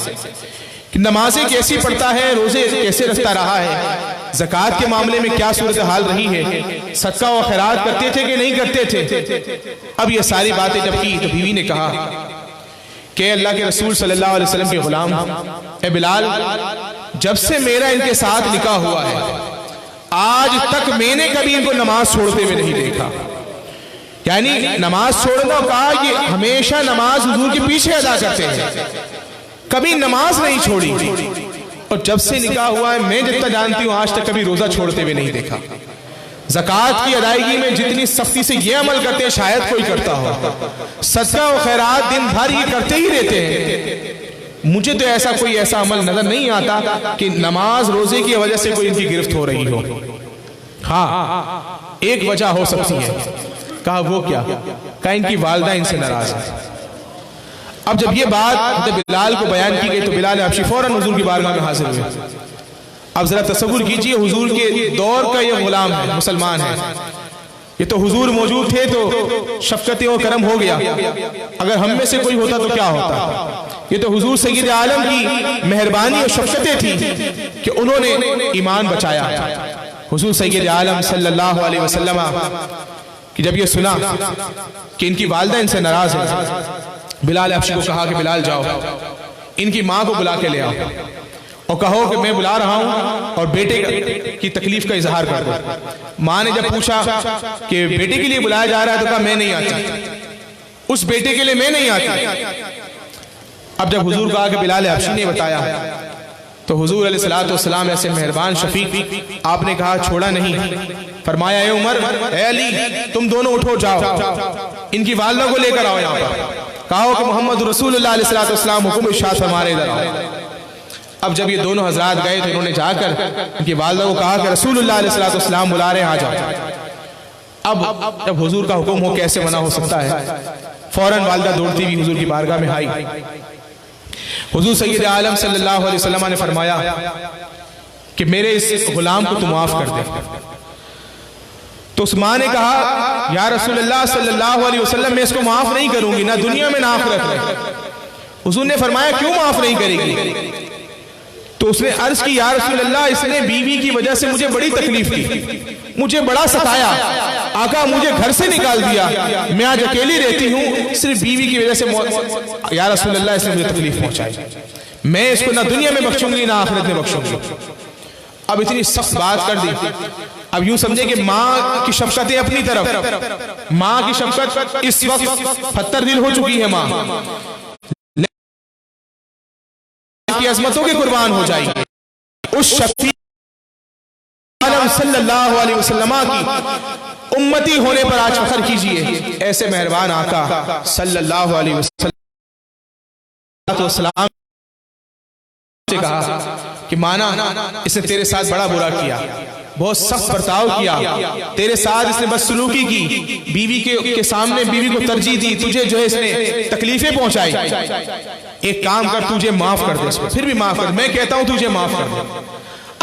نمازیں کیسی پڑھتا ہے، روزے کیسے رکھتا رہا ہے، زکوٰۃ کے معاملے میں کیا صورتحال رہی ہے، صدقہ و خیرات کرتے تھے کہ نہیں کرتے تھے۔ اب یہ ساری باتیں جب کی تو بیوی نے کہا کہ اللہ کے رسول صلی اللہ علیہ وسلم کے غلام اے بلال جب سے میرا ان کے ساتھ نکاح ہوا ہے آج تک میں نے کبھی ان کو نماز چھوڑتے ہوئے نہیں دیکھا، یعنی نماز چھوڑنا کہا کہ ہمیشہ نماز حضور کے پیچھے ادا کرتے ہیں، کبھی نماز نہیں چھوڑی، اور جب سے نکاح ہوا ہے میں جتنا جانتی ہوں آج تک کبھی روزہ چھوڑتے ہوئے نہیں دیکھا، زکوٰۃ کی ادائیگی میں جتنی سختی سے یہ عمل کرتے ہیں شاید کوئی کرتا ہو، صدقہ و خیرات دن بھر یہ کرتے ہی رہتے ہیں، مجھے تو ایسا کوئی ایسا عمل نظر نہیں آتا کہ نماز روزے کی وجہ سے کوئی ان کی گرفت ہو رہی ہو۔ ہاں ایک وجہ ہو سکتی ہے، کہا وہ کیا، کہا ان کی والدہ ان سے ناراض ہے۔ اب جب یہ بات حضرت بلال کو بیان کی گئی تو بلال حبشی فوراً حضور کی بارگاہ میں حاضر ہوئے۔ اب ذرا تصور کیجئے حضور کے دور کا یہ غلام ہے، مسلمان ہے، یہ تو حضور موجود تھے تو شفقت و کرم ہو گیا، اگر ہم میں سے کوئی ہوتا تو کیا ہوتا، یہ تو حضور سید عالم کی مہربانی اور شفقتیں تھی کہ انہوں نے ایمان بچایا۔ حضور سید عالم صلی اللہ علیہ وسلم کہ جب یہ سنا کہ ان کی والدہ ان سے ناراض ہے، بلال حبشی کو کہا کہ بلال جاؤ ان کی ماں کو بلا کے لے آؤ اور کہو کہ میں بلا رہا ہوں اور بیٹے کی تکلیف کا اظہار کر دو۔ ماں نے جب پوچھا کہ بیٹے کے لیے بلایا جا رہا ہے تو کہا میں نہیں آتی، اس بیٹے کے لیے میں نہیں آتی۔ اب جب حضور کہا کہ بلال حبشی نے بتایا تو حضور علیہ السلام ایسے مہربان شفیق آپ نے کہا چھوڑا نہیں، فرمایا اے عمر اے علی تم دونوں اٹھو جاؤ ان کی والدہ کو لے کر آؤ یہاں پر، کہو کہ محمد رسول اللہ علیہ السلام حکم ارشاد فرمائے ادھر آؤ۔ اب جب یہ دونوں حضرات گئے تو انہوں نے جا کر ان کی والدہ کو کہا کہ رسول اللہ علیہ السلام بلا رہے ہیں آ جاؤ۔ اب جب حضور کا حکم ہو کیسے منع ہو سکتا ہے، فوراً والدہ دوڑتی ہوئی حضور کی بارگاہ میں آئی۔ حضور سید عالم صلی اللہ علیہ وسلم نے فرمایا کہ میرے اس غلام کو تو معاف کر دے، تو اس ماں نے کہا یا رسول اللہ صلی اللہ علیہ وسلم میں اس کو معاف نہیں کروں گی، نہ دنیا میں نہ آخرت میں۔ حضور نے فرمایا کیوں معاف نہیں کرے گی؟ تو اس نے عرض کی یا رسول اللہ اس نے بیوی کی وجہ سے مجھے بڑی تکلیف کی، مجھے بڑا ستایا، آقا مجھے گھر سے نکال دیا، میں آج اکیلی رہتی ہوں صرف بیوی کی وجہ سے، یا رسول اللہ اس نے مجھے تکلیف پہنچائی، میں اس کو نہ دنیا میں بخشوں گی نہ آخرت میں بخشوں گی۔ اب اتنی سخت بات کر دی، اب یوں سمجھے کہ ماں کی شفقتیں اپنی طرف، ماں کی شفقت اس وقت پتھر دل ہو چکی ہے، ماں کی عظمتوں کے قربان ہو جائے گی، اس شفیق عالم صلی اللہ علیہ وسلم کی امتی ہونے پر آج فخر کیجئے۔ ایسے مہربان آقا صلی اللہ علیہ وسلم سے کہا کہ مانا اس نے تیرے ساتھ بڑا برا کیا، بہت سخت برتاؤ کیا، تیرے ساتھ اس نے بدسلوکی کی، بیوی کے سامنے بیوی کو ترجیح دی، تجھے جو ہے اس نے تکلیفیں پہنچائی، ایک کام کر تجھے معاف کر دے اس کو، پھر بھی معاف کر دے، میں کہتا ہوں تجھے معاف کر دے،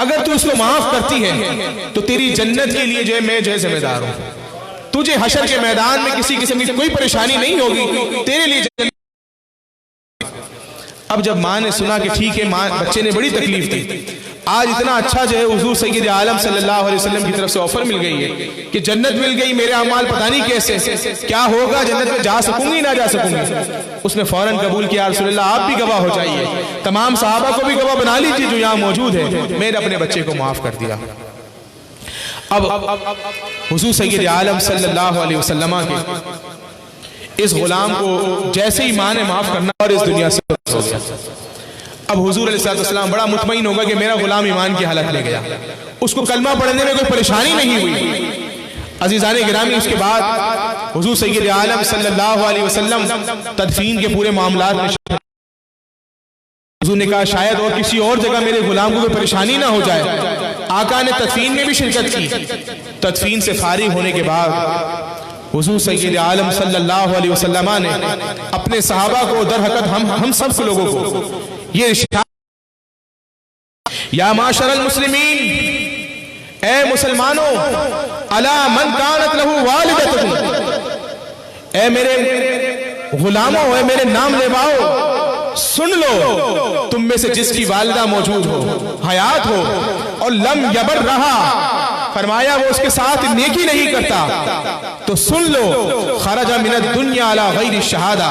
اگر تو اس کو معاف کرتی ہے تو تیری جنت کے لیے جو ہے میں جو ہے ذمہ دار ہوں، تجھے حشر کے میدان میں کسی قسم کی کوئی پریشانی نہیں ہوگی، تیرے لیے جنت۔ اب جب ماں نے سنا کہ ٹھیک ہے بچے نے بڑی تکلیف دی، آج اتنا اچھا جو ہے حضور سید عالم صلی اللہ علیہ وسلم کی طرف سے آفر مل گئی ہے کہ جنت مل گئی، میرے اعمال پتہ نہیں کیسے کیا ہوگا، جنت میں جا سکوں گی نہ جا سکوں گی، اس نے فوراً قبول کیا، رسول اللہ آپ بھی گواہ ہو جائیے، تمام صحابہ کو بھی گواہ بنا لیجیے جو یہاں موجود ہے، میں نے اپنے بچے کو معاف کر دیا۔ اب حضور سید عالم صلی اللہ علیہ وسلم کے اس غلام کو جیسے ہی ماں نے معاف کرنا اور اس دنیا سے ہو گیا، اب حضور علیہ السلام بڑا مطمئن ہوگا کہ میرا غلام ایمان کی حالت لے گیا، اس کو کلمہ پڑھنے میں کوئی پریشانی نہیں ہوئی۔ عزیزان گرامی، اس کے بعد حضور سید عالم صلی اللہ علیہ وسلم تدفین کے پورے معاملات میں حضور نے کہا شاید اور کسی اور جگہ میرے غلام کو کوئی پریشانی نہ ہو جائے، آقا نے تدفین میں بھی شرکت کی۔ تدفین سے فارغ ہونے کے بعد حضور سید عالم صلی اللہ علیہ وسلم نے اپنے صحابہ کو در حقیقت ہم سب لوگوں کو یہ ارشاد، یا معاشر المسلمین، اے مسلمانوں، الا من کانت لہ والدۃ، اے میرے غلاموں، اے میرے نام لیواؤ، سن لو، تم میں سے جس کی والدہ موجود ہو، حیات ہو، اور لم یبر رہا، فرمایا وہ اس کے ساتھ نیکی نہیں کرتا، تو سن لو، خرج من الدنیا علی غیر الشہادہ،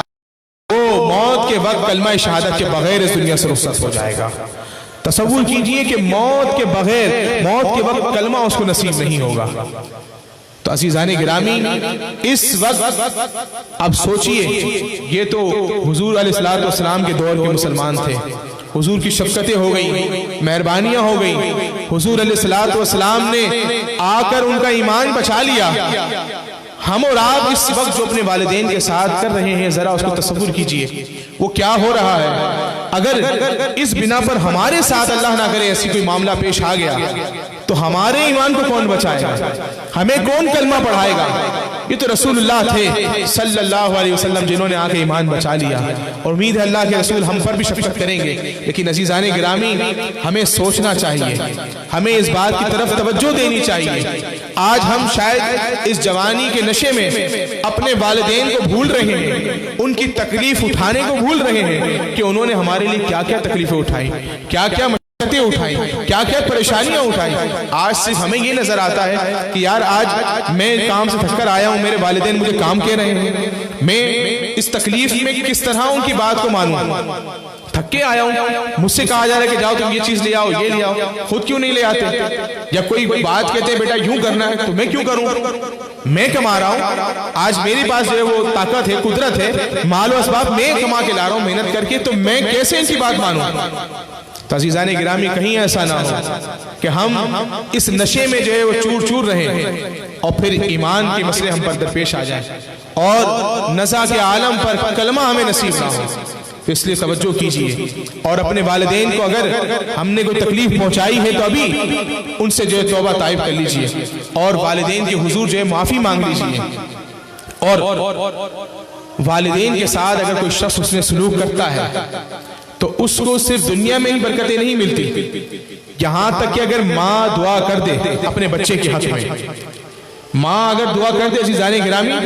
وہ موت کے وقت کلمہ شہادت کے بغیر اس دنیا سے رخصت ہو جائے گا۔ تصور کیجئے کہ موت کے بغیر، موت کے وقت کلمہ اس کو نصیب نہیں ہوگا۔ تو عزیزان گرامی، اس وقت اب سوچئے، یہ تو حضور علیہ السلام کے دور کے مسلمان تھے، حضور کی شفقتیں ہو گئیں، مہربانیاں ہو گئیں، حضور علیہ السلام نے آ کر ان کا ایمان بچا لیا۔ ہم اور آپ اس وقت جو اپنے والدین کے ساتھ کر رہے ہیں، ذرا اس کو تصور کیجئے وہ کیا ہو رہا ہے۔ اگر اس بنا پر ہمارے ساتھ اللہ نہ کرے ایسی کوئی معاملہ پیش آ گیا تو ہمارے ایمان کو کون بچائے گا، ہمیں کون کلمہ پڑھائے گا؟ یہ تو رسول اللہ تھے صلی اللہ علیہ وسلم جنہوں نے آ کے ایمان بچا لیا، اور امید ہے اللہ کے رسول ہم پر بھی شفقت کریں گے۔ لیکن عزیزان گرامی، ہمیں سوچنا چاہیے، ہمیں اس بات کی طرف توجہ دینی چاہیے۔ آج ہم شاید اس جوانی کے نشے میں اپنے والدین کو بھول رہے ہیں، ان کی تکلیف اٹھانے کو بھول رہے ہیں کہ انہوں نے ہمارے لیے کیا کیا تکلیفیں اٹھائیں، کیا کیا مشقتیں اٹھائیں، کیا کیا پریشانیاں اٹھائیں۔ آج صرف ہمیں یہ نظر آتا ہے کہ یار آج میں کام سے تھک کر آیا ہوں، میرے والدین مجھے کام کہہ رہے ہیں، میں اس تکلیف میں کس طرح ان کی بات کو مانوں، تھک کے آیا ہوں، مجھ سے کہا جا رہا ہے کہ جاؤ تم یہ چیز لے آؤ، یہ لے آؤ، خود کیوں نہیں لے آتے؟ یا کوئی بات کہتے ہیں بیٹا یوں کرنا ہے تو میں کیوں کروں، میں کما رہا ہوں، آج میرے پاس جو ہے وہ طاقت ہے، قدرت ہے، مال و اسباب میں کما کے لا رہا ہوں محنت کر کے، تو میں کیسے ان کی بات مانوں؟ تو عزیزان گرامی، کہیں ایسا نہ ہو کہ ہم اس نشے میں جو ہے وہ چور چور رہیں اور پھر ایمان کے مسئلے ہم پر درپیش آ جائیں اور نزا کے عالم پر کلمہ ہمیں نصیب نہ ہو۔ تو اس لیے توجہ کیجئے، اور اپنے والدین کو اگر ہم نے کوئی تکلیف پہنچائی ہے تو ابھی ان سے جو ہے توبہ طائب کر لیجئے، اور والدین کے حضور جو ہے معافی مانگ لیجئے، اور والدین کے ساتھ اگر کوئی شخص اس نے سلوک کرتا ہے تو اس کو صرف دنیا میں ہی برکتیں نہیں ملتی، یہاں تک کہ اگر ماں دعا کر دے اپنے بچے کے حق میں، ماں اگر دعا کر دے عزیزان گرامی،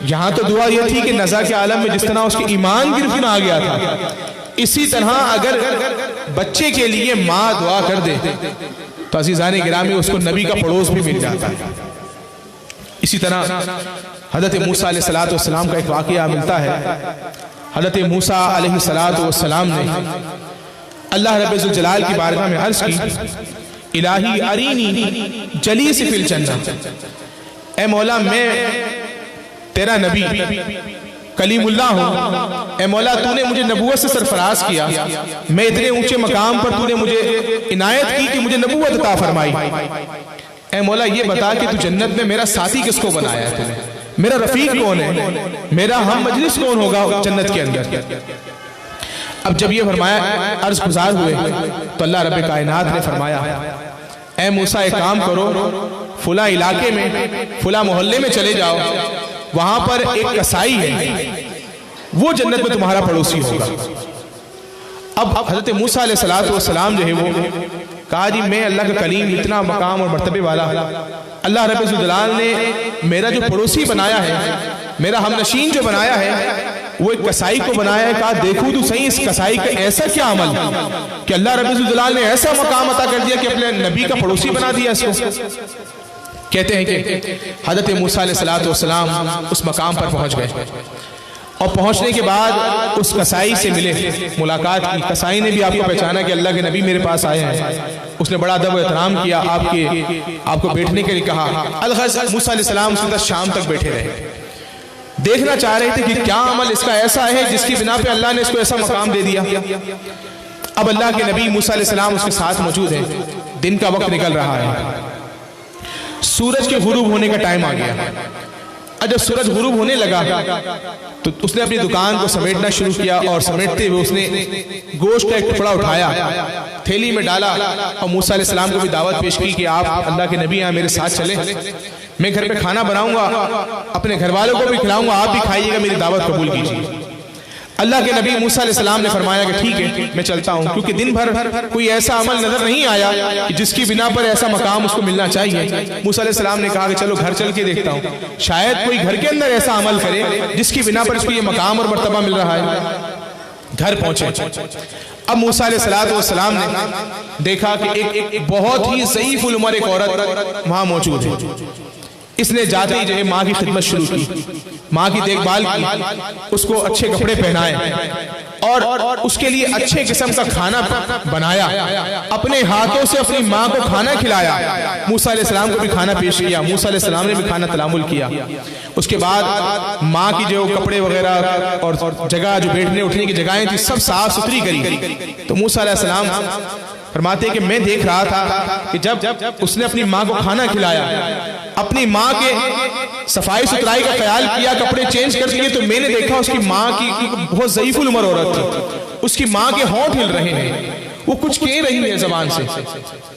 یہاں تو دعا یہ تھی کہ نزا کے عالم میں جس طرح اس کے ایمان گرفت میں آ گیا تھا، اسی طرح اگر بچے کے لیے ماں دعا کر دے تو عزیزان گرامی اس کو نبی کا پڑوس بھی مل جاتا ہے۔ اسی طرح حضرت موسیٰ علیہ السلام کا ایک واقعہ ملتا ہے۔ حضرت موسیٰ علیہ السلام نے اللہ رب الجلال کی بارگاہ میں عرض کی، الہی ارینی جلیسی فی الجنہ، اے مولا میں تیرا نبی کلیم اللہ ہوں، اے مولا تو نے مجھے نبوت سے سرفراز کیا، میں اتنے اونچے مقام پر تو نے مجھے عنایت کی کہ مجھے نبوت عطا فرمائی، اے مولا یہ بتا کہ تو جنت میں میرا ساتھی کس کو بنایا ہے، میرا رفیق کون ہے، میرا ہم مجلس کون ہوگا جنت کے اندر۔ اب جب یہ فرمایا عرض گزار ہوئے تو اللہ رب کائنات نے فرمایا اے موسیٰ ایک کام کرو، فلاں علاقے میں فلاں محلے میں چلے جاؤ، وہاں پر ایک کسائی ہے، وہ جنت میں تمہارا پڑوسی ہوگا۔ اب حضرت موسیٰ علیہ السلام جو ہے وہ کہا جی میں اللہ کا کلیم اتنا مقام اور مرتبے والا، اللہ رب الجلال نے میرا جو پڑوسی بنایا ہے، میرا ہم نشین جو بنایا ہے وہ ایک کسائی کو بنایا ہے۔ کہا دیکھو تو صحیح اس کسائی کا ایسا کیا عمل کہ اللہ رب الجلال نے ایسا مقام عطا کر دیا کہ اپنے نبی کا پڑوسی بنا دیا اس کو۔ کہتے ہیں کہ حضرت موسیٰ علیہ السلام اس مقام پر پہنچ گئے اور پہنچنے کے بعد اس کسائی سے ملے، ملاقات کی۔ کسائی نے بھی آپ کو پہچانا کہ اللہ کے نبی میرے پاس آئے ہیں، اس نے بڑا ادب و احترام کیا، آپ کو بیٹھنے کے لیے کہا۔ الغرض موسیٰ علیہ السلام اس کے ساتھ شام تک بیٹھے رہے، دیکھنا چاہ رہے تھے کہ کیا عمل اس کا ایسا ہے جس کی بنا پہ اللہ نے اس کو ایسا مقام دے دیا۔ اب اللہ کے نبی موسیٰ علیہ السلام اس کے ساتھ موجود ہیں، دن کا وقت نکل رہا ہے، سورج کے غروب ہونے کا ٹائم آ گیا۔ جب سورج غروب ہونے لگا تو اس نے اپنی دکان کو سمیٹنا شروع کیا، اور سمیٹتے ہوئے اس نے گوشت کا ایک ٹکڑا اٹھایا، تھیلی میں ڈالا اور موسیٰ علیہ السلام کو بھی دعوت پیش کی کہ آپ اللہ کے نبی ہیں، میرے ساتھ چلیں، میں گھر پہ کھانا بناؤں گا، اپنے گھر والوں کو بھی کھلاؤں گا، آپ بھی کھائیے گا، میری دعوت قبول کیجیے۔ اللہ کے نبی موسیٰ علیہ السلام نے فرمایا کہ ٹھیک ہے میں چلتا ہوں، کیونکہ دن بھر کوئی ایسا عمل نظر نہیں آیا کہ جس کی بنا پر ایسا مقام اس کو ملنا چاہیے۔ موسیٰ علیہ السلام نے کہا کہ چلو گھر چل کے دیکھتا ہوں، شاید کوئی گھر کے اندر ایسا عمل کرے جس کی بنا پر اس کو یہ مقام اور مرتبہ مل رہا ہے۔ گھر پہنچے، اب موسیٰ علیہ السلام نے دیکھا کہ ایک بہت ہی ضعیف العمر ایک عورت وہاں موجود ہے۔ اس نے جاتے ہی جو ہے ماں کی خدمت شروع کی، ماں کی دیکھ بھال کی، اس کو اچھے کپڑے پہنائے اور اس کے لیے اچھے قسم کا کھانا بنایا، اپنے ہاتھوں سے اپنی ماں کو کھانا کھلایا۔ موسیٰ علیہ السلام کو بھی کھانا پیش کیا، موسیٰ علیہ السلام نے بھی کھانا تناول کیا۔ اس کے بعد ماں کی جو کپڑے وغیرہ اور جگہ جو بیٹھنے اٹھنے کی جگہیں تھی سب صاف ستھری کری۔ تو موسیٰ علیہ السلام فرماتے ہیں کہ میں دیکھ رہا تھا کہ جب اس نے اپنی ماں کو کھانا کھلایا، اپنی ماں کے صفائی ستھرائی کا خیال کیا، کپڑے چینج کر دیے، تو میں نے دیکھا اس کی ماں کی بہت ضعیف العمر عورت تھی، اس کی ماں کے ہونٹ ہل رہے ہیں، وہ کچھ کہہ رہی ہے زبان سے۔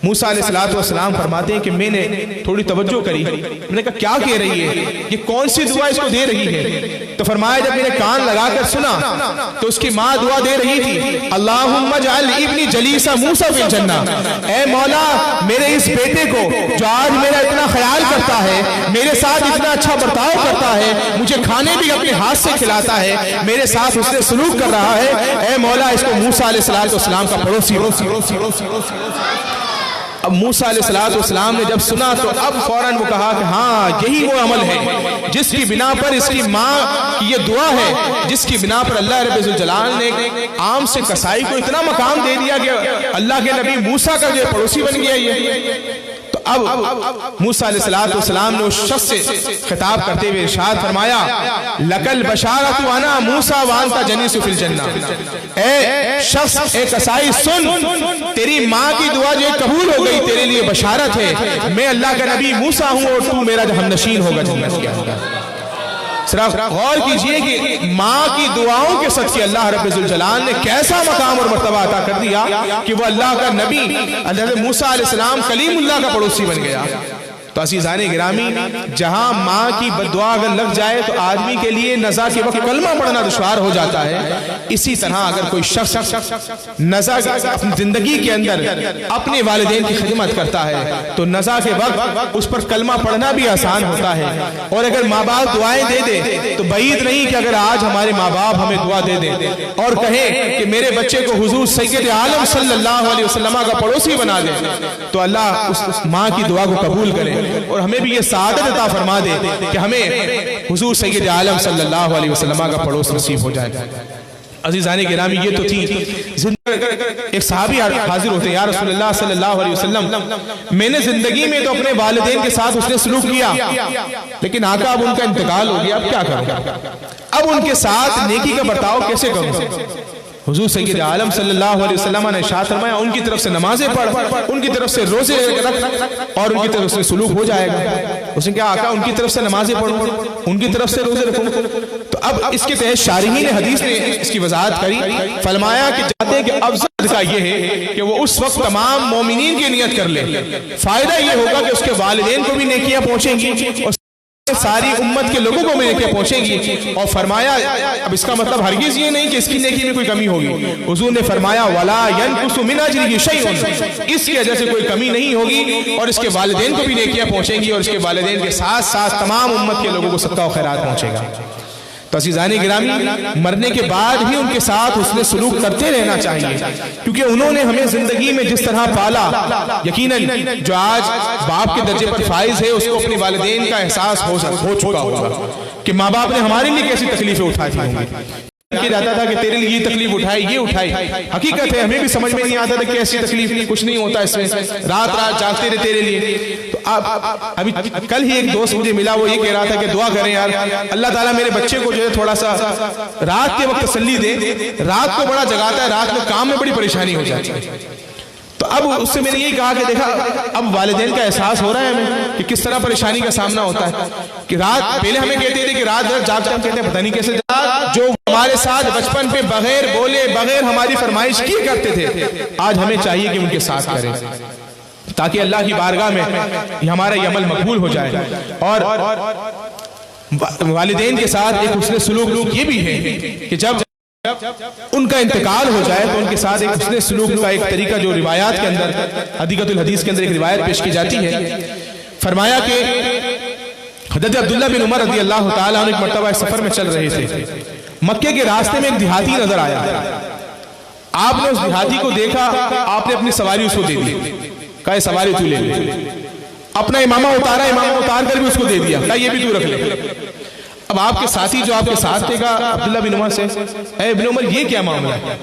موسیٰ علیہ السلام فرماتے ہیں کہ میں نے تھوڑی توجہ کری، میں نے کہا کیا کہہ رہی ہے، یہ کون سی دعا اس کو دے رہی ہے؟ تو فرمایا جب میں نے کان لگا کر سنا تو اس کی ماں دعا دے رہی تھی، اللہم اجعل ابنی جلیسا موسیٰ فی الجنہ، اے مولا میرے اس بیٹے کو جو آج میرا اتنا خیال کرتا ہے، میرے ساتھ اتنا اچھا برتاؤ کرتا ہے، مجھے کھانے بھی اپنے ہاتھ سے کھلاتا ہے، میرے ساتھ اس نے سلوک کر رہا ہے، اے مولا اس کو موسیٰ علیہ السلام کا پڑوسی۔ اب موسیٰ علیہ السلام نے جب سنا تو اب فوراً وہ کہا کہ ہاں یہی وہ عمل ہے جس کی بنا پر اس کی ماں کی یہ دعا ہے، جس کی بنا پر اللہ رب الجلال نے عام سے کسائی کو اتنا مقام دے دیا کہ اللہ کے نبی موسیٰ کا جو پڑوسی بن گیا یہ۔ تو اب موسیٰ علیہ السلام نے اس شخص سے خطاب کرتے ہوئے ارشاد فرمایا، لَكَ الْبَشَارَةُ وَأَنَا مُوسَىٰ وَأَنْتَ جَنِيسُ فِي الْجَنَّةِ، اے شخص، اے کسائی سن، تیری ماں کی دعا جو قبول ہو گئی، تیرے لیے بشارت ہے، میں اللہ کا نبی موسیٰ ہوں اور تو میرا ہم نشین ہوگا جنت کے اندر۔ صرف غور کیجئے کہ ماں کی دعاؤں کے صدقے اللہ رب الجلال نے کیسا مقام اور مرتبہ عطا کر دیا کہ وہ اللہ کا نبی حضرت موسیٰ علیہ السلام کلیم اللہ کا پڑوسی بن گیا۔ تو عزیزان گرامی، جہاں ماں کی بددعا اگر لگ جائے تو آدمی کے لیے نزا کے وقت کلمہ پڑھنا دشوار ہو جاتا ہے۔ اسی طرح اگر کوئی شخص نزا اپنی زندگی کے اندر اپنے والدین کی خدمت کرتا ہے تو نزا کے وقت اس پر کلمہ پڑھنا بھی آسان ہوتا ہے۔ اور اگر ماں باپ دعائیں دے دے تو بعید نہیں کہ اگر آج ہمارے ماں باپ ہمیں دعا دے دیں اور کہیں کہ میرے بچے کو حضور سید عالم صلی اللہ علیہ وسلم کا پڑوسی بنا دے، تو اللہ اس ماں کی دعا کو قبول کرے اور ہمیں بھی یہ سعادت عطا فرما دے کہ ہمیں حضور سید عالم صلی اللہ علیہ وسلم کا پڑوس نصیب ہو جائے۔ عزیزان گرامی یہ تو تھی ایک صحابی حاضر ہوتے ہیں، یا رسول اللہ صلی اللہ علیہ وسلم میں نے زندگی میں تو اپنے والدین کے ساتھ اس نے سلوک کیا، لیکن آقا اب ان کا انتقال ہو گیا، اب کیا کروں؟ اب ان کے ساتھ نیکی کا برتاؤ کیسے کروں؟ حضور سید عالم صلی اللہ علیہ وسلم نے ارشاد فرمایا ان کی طرف سے نمازیں پڑھ، ان کی طرف سے روزے رکھ اور ان کی طرف سے سلوک ہو جائے گا۔ اس نے کہا آقا ان کی طرف سے نمازیں پڑھوں، ان کی طرف سے روزے رکھوں؟ تو اب اس کے تحت شارحین حدیث نے اس کی وضاحت کری، فرمایا کہ جاتے ہیں کہ افضل کا یہ ہے کہ وہ اس وقت تمام مومنین کی نیت کر لے، فائدہ یہ ہوگا کہ اس کے والدین کو بھی نیکیاں پہنچیں گی اور ساری امت کے لوگوں کو نیکیاں پہنچیں گی۔ اور فرمایا اب اس کا مطلب ہرگز یہ نہیں کہ اس کی نیکی میں کوئی کمی ہوگی، حضور نے فرمایا وَلَا يَنْقُصُ مِنْ أَجْرِهِ شَيْءٌ، اس کی وجہ سے کوئی کمی نہیں ہوگی اور اس کے والدین کو بھی نیکیاں پہنچیں گی اور اس کے والدین کے ساتھ ساتھ تمام امت کے لوگوں کو صدقہ و خیرات پہنچے گا۔ تو عزیزان گرامی مرنے کے بعد بھی ان کے ساتھ حسن سلوک کرتے رہنا چاہیے، کیونکہ انہوں نے ہمیں زندگی میں جس طرح پالا، یقیناً جو آج باپ کے درجے پر فائز ہے اس کو اپنے والدین کا احساس ہو چکا ہوگا کہ ماں باپ نے ہمارے لیے کیسی تکلیفیں اٹھائی ہوں گی۔ کہ جاتا تھا کہ تیرے لیے یہ تکلیف اٹھائی، یہ اٹھائی، حقیقت ہے ہمیں بھی سمجھ میں نہیں آتا تھا کہ ایسی تکلیف کچھ نہیں ہوتا اس میں، رات رات جاگتے رہے تیرے لیے۔ تو ابھی کل ہی ایک دوست مجھے ملا، وہ یہ کہہ رہا تھا کہ دعا کریں یار اللہ تعالیٰ میرے بچے کو جو ہے تھوڑا سا رات کے وقت تسلی دے، رات کو بڑا جگاتا ہے، رات میں کام میں بڑی پریشانی ہو جاتی ہے۔ تو اب اس سے میں نے یہی کہا کہ دیکھا اب والدین کا احساس ہو رہا ہے ہمیں کہ کس طرح پریشانی کا سامنا ہوتا ہے کہ رات پہلے ہمیں کہتے تھے کہ رات رات جاگتے ہم کہتے ہیں پتہ نہیں کیسے جو ہمارے ساتھ بچپن پہ بغیر بولے بغیر ہماری فرمائش کی کرتے تھے، آج ہمیں چاہیے کہ ان کے ساتھ کریں تاکہ اللہ کی بارگاہ میں ہمارا یہ عمل مقبول ہو جائے۔ اور والدین کے ساتھ ایک حسن سلوک یہ بھی ہے کہ جب ان کا انتقال ہو جائے تو ان کے ساتھ ایک حسن سلوک کا ایک طریقہ جو روایات کے اندر حدیقۃ الحدیث کے اندر ایک روایت پیش کی جاتی ہے، فرمایا کہ حضرت عبداللہ بن عمر رضی اللہ تعالیٰ عنہ ایک مرتبہ سفر میں چل رہے تھے، مکے کے راستے میں ایک دیہاتی نظر آیا، آپ نے اس دیہاتی کو دیکھا، آپ نے اپنی سواری اس کو دے دی، کہا سواری تو لے لے، اپنا امامہ اتارا، امامہ اتار کر بھی اس کو دے دیا، کہا یہ بھی تو رکھ لے۔ اب آپ کے ساتھی جو آپ کے ساتھ تھے کہا عبداللہ بن عمر سے، اے ابن عمر یہ کیا معاملہ ہے؟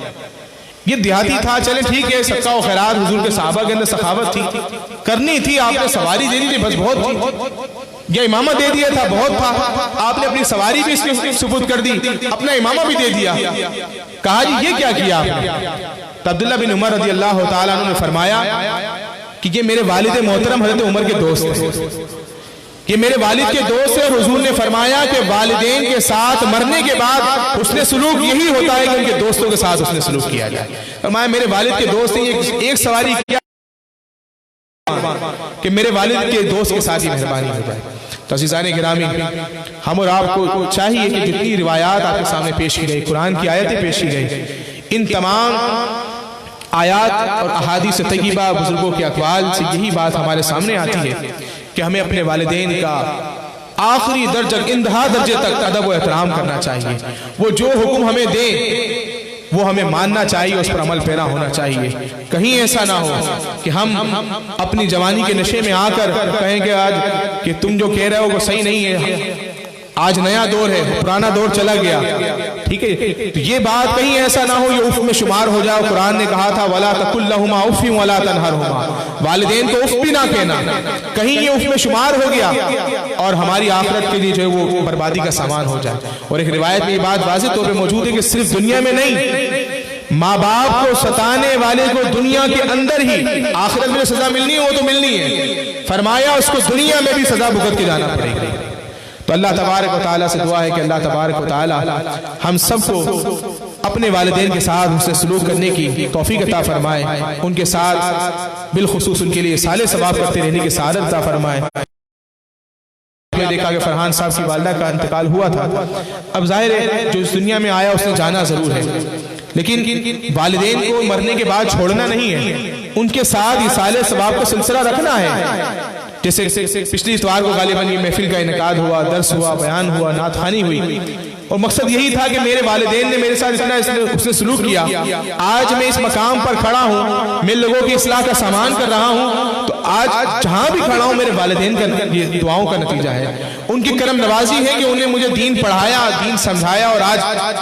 یہ دیہاتی تھا، چلے ٹھیک ہے صدقہ و خیرات حضور کے صحابہ کے اندر سخاوت تھی، کرنی تھی، آپ نے سواری دے دی تھی بس بہت تھی، یا امامہ دے دیا تھا بہت تھا، آپ نے اپنی سواری بھی اس کے سپرد کر دی، اپنا امامہ بھی دے دیا، کہا جی یہ کیا کیا آپ نے؟ تو عبداللہ بن عمر رضی اللہ تعالیٰ عنہ نے فرمایا کہ یہ میرے والد محترم حضرت عمر کے دوست ہیں، یہ میرے والد کے دوست ہیں، حضور نے فرمایا کہ والدین کے ساتھ مرنے کے بعد حسن سلوک یہی ہوتا ہے کہ ان کے دوستوں کے ساتھ حسن سلوک کیا جائے۔ فرمایا میرے والد کے دوست ہیں، ایک سواری کیا کہ میرے والد کے دوست کے ساتھ ہی مہربانی ہو جائے۔ تو عزیزان گرامی ہم اور آپ کو چاہیے کہ جتنی روایات آپ کے سامنے پیش کی گئی، قرآن کی آیتیں پیش کی گئی، ان تمام آیات اور احادیث طیبہ بزرگوں کے اقوال سے یہی بات ہمارے سامنے آتی ہے کہ ہمیں اپنے والدین کا آخری درجہ انتہا درجے تک ادب و احترام کرنا چاہیے، وہ جو حکم ہمیں دیں وہ ہمیں ماننا چاہیے، اس پر عمل پیرا ہونا چاہیے۔ کہیں ایسا نہ ہو کہ ہم اپنی جوانی کے نشے میں آ کر کہیں کہ آج کہ تم جو کہہ رہے ہو وہ صحیح نہیں ہے، آج نیا دور ہے، پرانا دور چلا گیا، ٹھیک ہے، تو یہ بات کہیں ایسا نہ ہو یہ اف میں شمار ہو جائے۔ قرآن نے کہا تھا وَلَا تَقُلْ لَهُمَا أُفٍّ وَلَا تَنْهَرْهُمَا، والدین کو اف بھی نہ کہنا، کہیں یہ اف میں شمار ہو گیا اور ہماری آخرت کے لیے جو ہے وہ بربادی کا سامان ہو جائے۔ اور ایک روایت میں یہ بات واضح طور پہ موجود ہے کہ صرف دنیا میں نہیں، ماں باپ کو ستانے والے کو دنیا کے اندر ہی آخرت میں سزا ملنی ہو تو ملنی ہے، فرمایا اس کو دنیا میں بھی سزا بھگت کے جانا پڑے گی۔ تو اللہ تبارک و تعالیٰ سے دعا ہے کہ اللہ تبارک و تعالیٰ ہم سب کو اپنے والدین کے ساتھ ان سے سلوک کرنے کی توفیق عطا فرمائے، ان کے ساتھ بالخصوص ان کے لیے صالح ثواب کرتے رہنے کی سعادت عطا فرمائے۔ میں دیکھا کہ فرحان صاحب کی والدہ کا انتقال ہوا تھا، اب ظاہر ہے جو اس دنیا میں آیا اس نے جانا ضرور ہے، لیکن والدین کو مرنے کے بعد چھوڑنا نہیں ہے، ان کے ساتھ یہ صالح ثواب کا سلسلہ رکھنا ہے۔ جیسے پچھلی اتوار کو غالباً یہ محفل کا انعقاد ہوا، درس ہوا، بیان ہوا، نعت خوانی ہوئی، اور مقصد یہی تھا کہ میرے والدین نے میرے ساتھ اتنا اس نے سلوک کیا، آج میں اس مقام پر کھڑا ہوں، میں لوگوں کی اصلاح کا سامان کر رہا ہوں، تو آج جہاں بھی کھڑا ہوں میرے والدین کا یہ دعاؤں کا نتیجہ ہے، ان کی کرم نوازی ہے کہ انہوں نے مجھے دین پڑھایا، دین سمجھایا، اور آج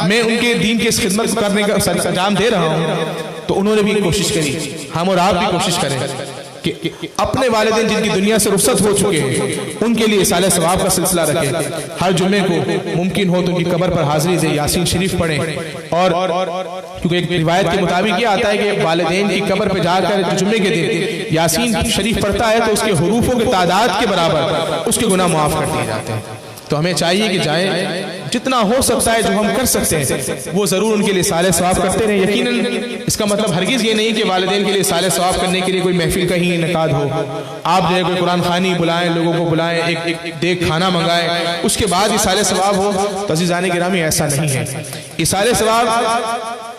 میں ان کے دین کی اس خدمت کرنے کا انجام دے رہا ہوں۔ تو انہوں نے بھی کوشش کری، ہم اور آپ بھی کوشش کریں کہ اپنے والدین جن کی دنیا سے رخصت ہو چکے ہیں ان کے لیے اصالہ ثواب کا سلسلہ رکھیں، ہر جمعے کو ممکن ہو تو ان کی قبر پر حاضری دیں، یاسین شریف پڑھیں، اور کیونکہ ایک روایت کے مطابق یہ آتا ہے کہ والدین کی قبر پہ جا کر جمعے کے دن یاسین شریف پڑھتا ہے تو اس کے حروفوں کے تعداد کے برابر اس کے گناہ معاف کر دیے جاتے ہیں۔ تو ہمیں چاہیے کہ جائیں، جتنا ہو سکتا ہے جو ہم کر سکتے ہیں وہ ضرور ان کے لیے صالح ثواب کرتے رہیں۔ یقیناً اس کا مطلب ہرگز یہ نہیں کہ والدین کے لیے صالح ثواب کرنے کے لیے کوئی محفل کہیں انعقاد ہو، آپ جو ہے کوئی قرآن خوانی بلائیں، لوگوں کو بلائیں، ایک دیکھ کھانا منگائیں، اس کے بعد یہ صالح ثواب ہو، تو عزیزان گرامی ایسا نہیں ہے۔ یہ صالح ثواب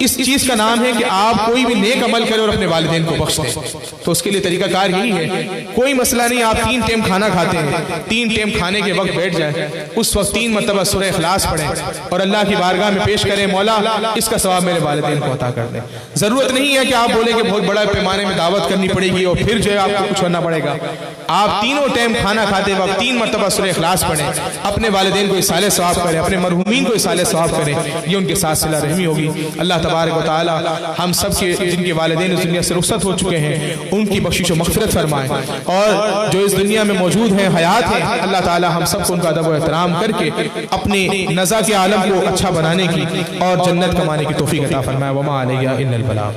اس چیز کا نام ہے کہ آپ کوئی بھی نیک عمل کریں اور اپنے والدین کو بخش دیں، تو اس کے لیے طریقہ کار یہی ہے، کوئی مسئلہ نہیں، آپ 3 ٹائم کھانا کھاتے ہیں، 3 ٹائم کھانے کے وقت بیٹھ جائیں، اس وقت 3 مرتبہ سورہ اخلاص پڑھیں اور اللہ کی بارگاہ میں پیش کریں، مولا اس کا ثواب میرے والدین کو عطا کر دیں۔ ضرورت نہیں ہے کہ آپ بولیں کہ بہت بڑا پیمانے میں دعوت کرنی پڑے گی اور پھر جو ہے آپ کو کچھ کرنا پڑے گا، آپ تینوں ٹائم کھانا کھاتے وقت 3 مرتبہ سورہ اخلاص پڑھیں، اپنے والدین کو اصالہ ثواب کریں، اپنے مرحومین کو اصالہ ثواب کریں، یہ ان کے ساتھ صلہ رحمی ہوگی۔ اللہ تبارک و تعالی ہم سب کے جن کے والدین اس دنیا سے رخصت ہو چکے ہیں ان کی بخشش و مغفرت فرمائیں، اور جو اس دنیا میں موجود ہیں، حیات ہیں، اللہ تعالی ہم سب کو ان کا ادب و احترام کر کے اپنی نزا کے عالم کو اچھا بنانے کی اور جنت کمانے کی توفیق عطا فرمائے۔ وما علیہ الا البلاغ۔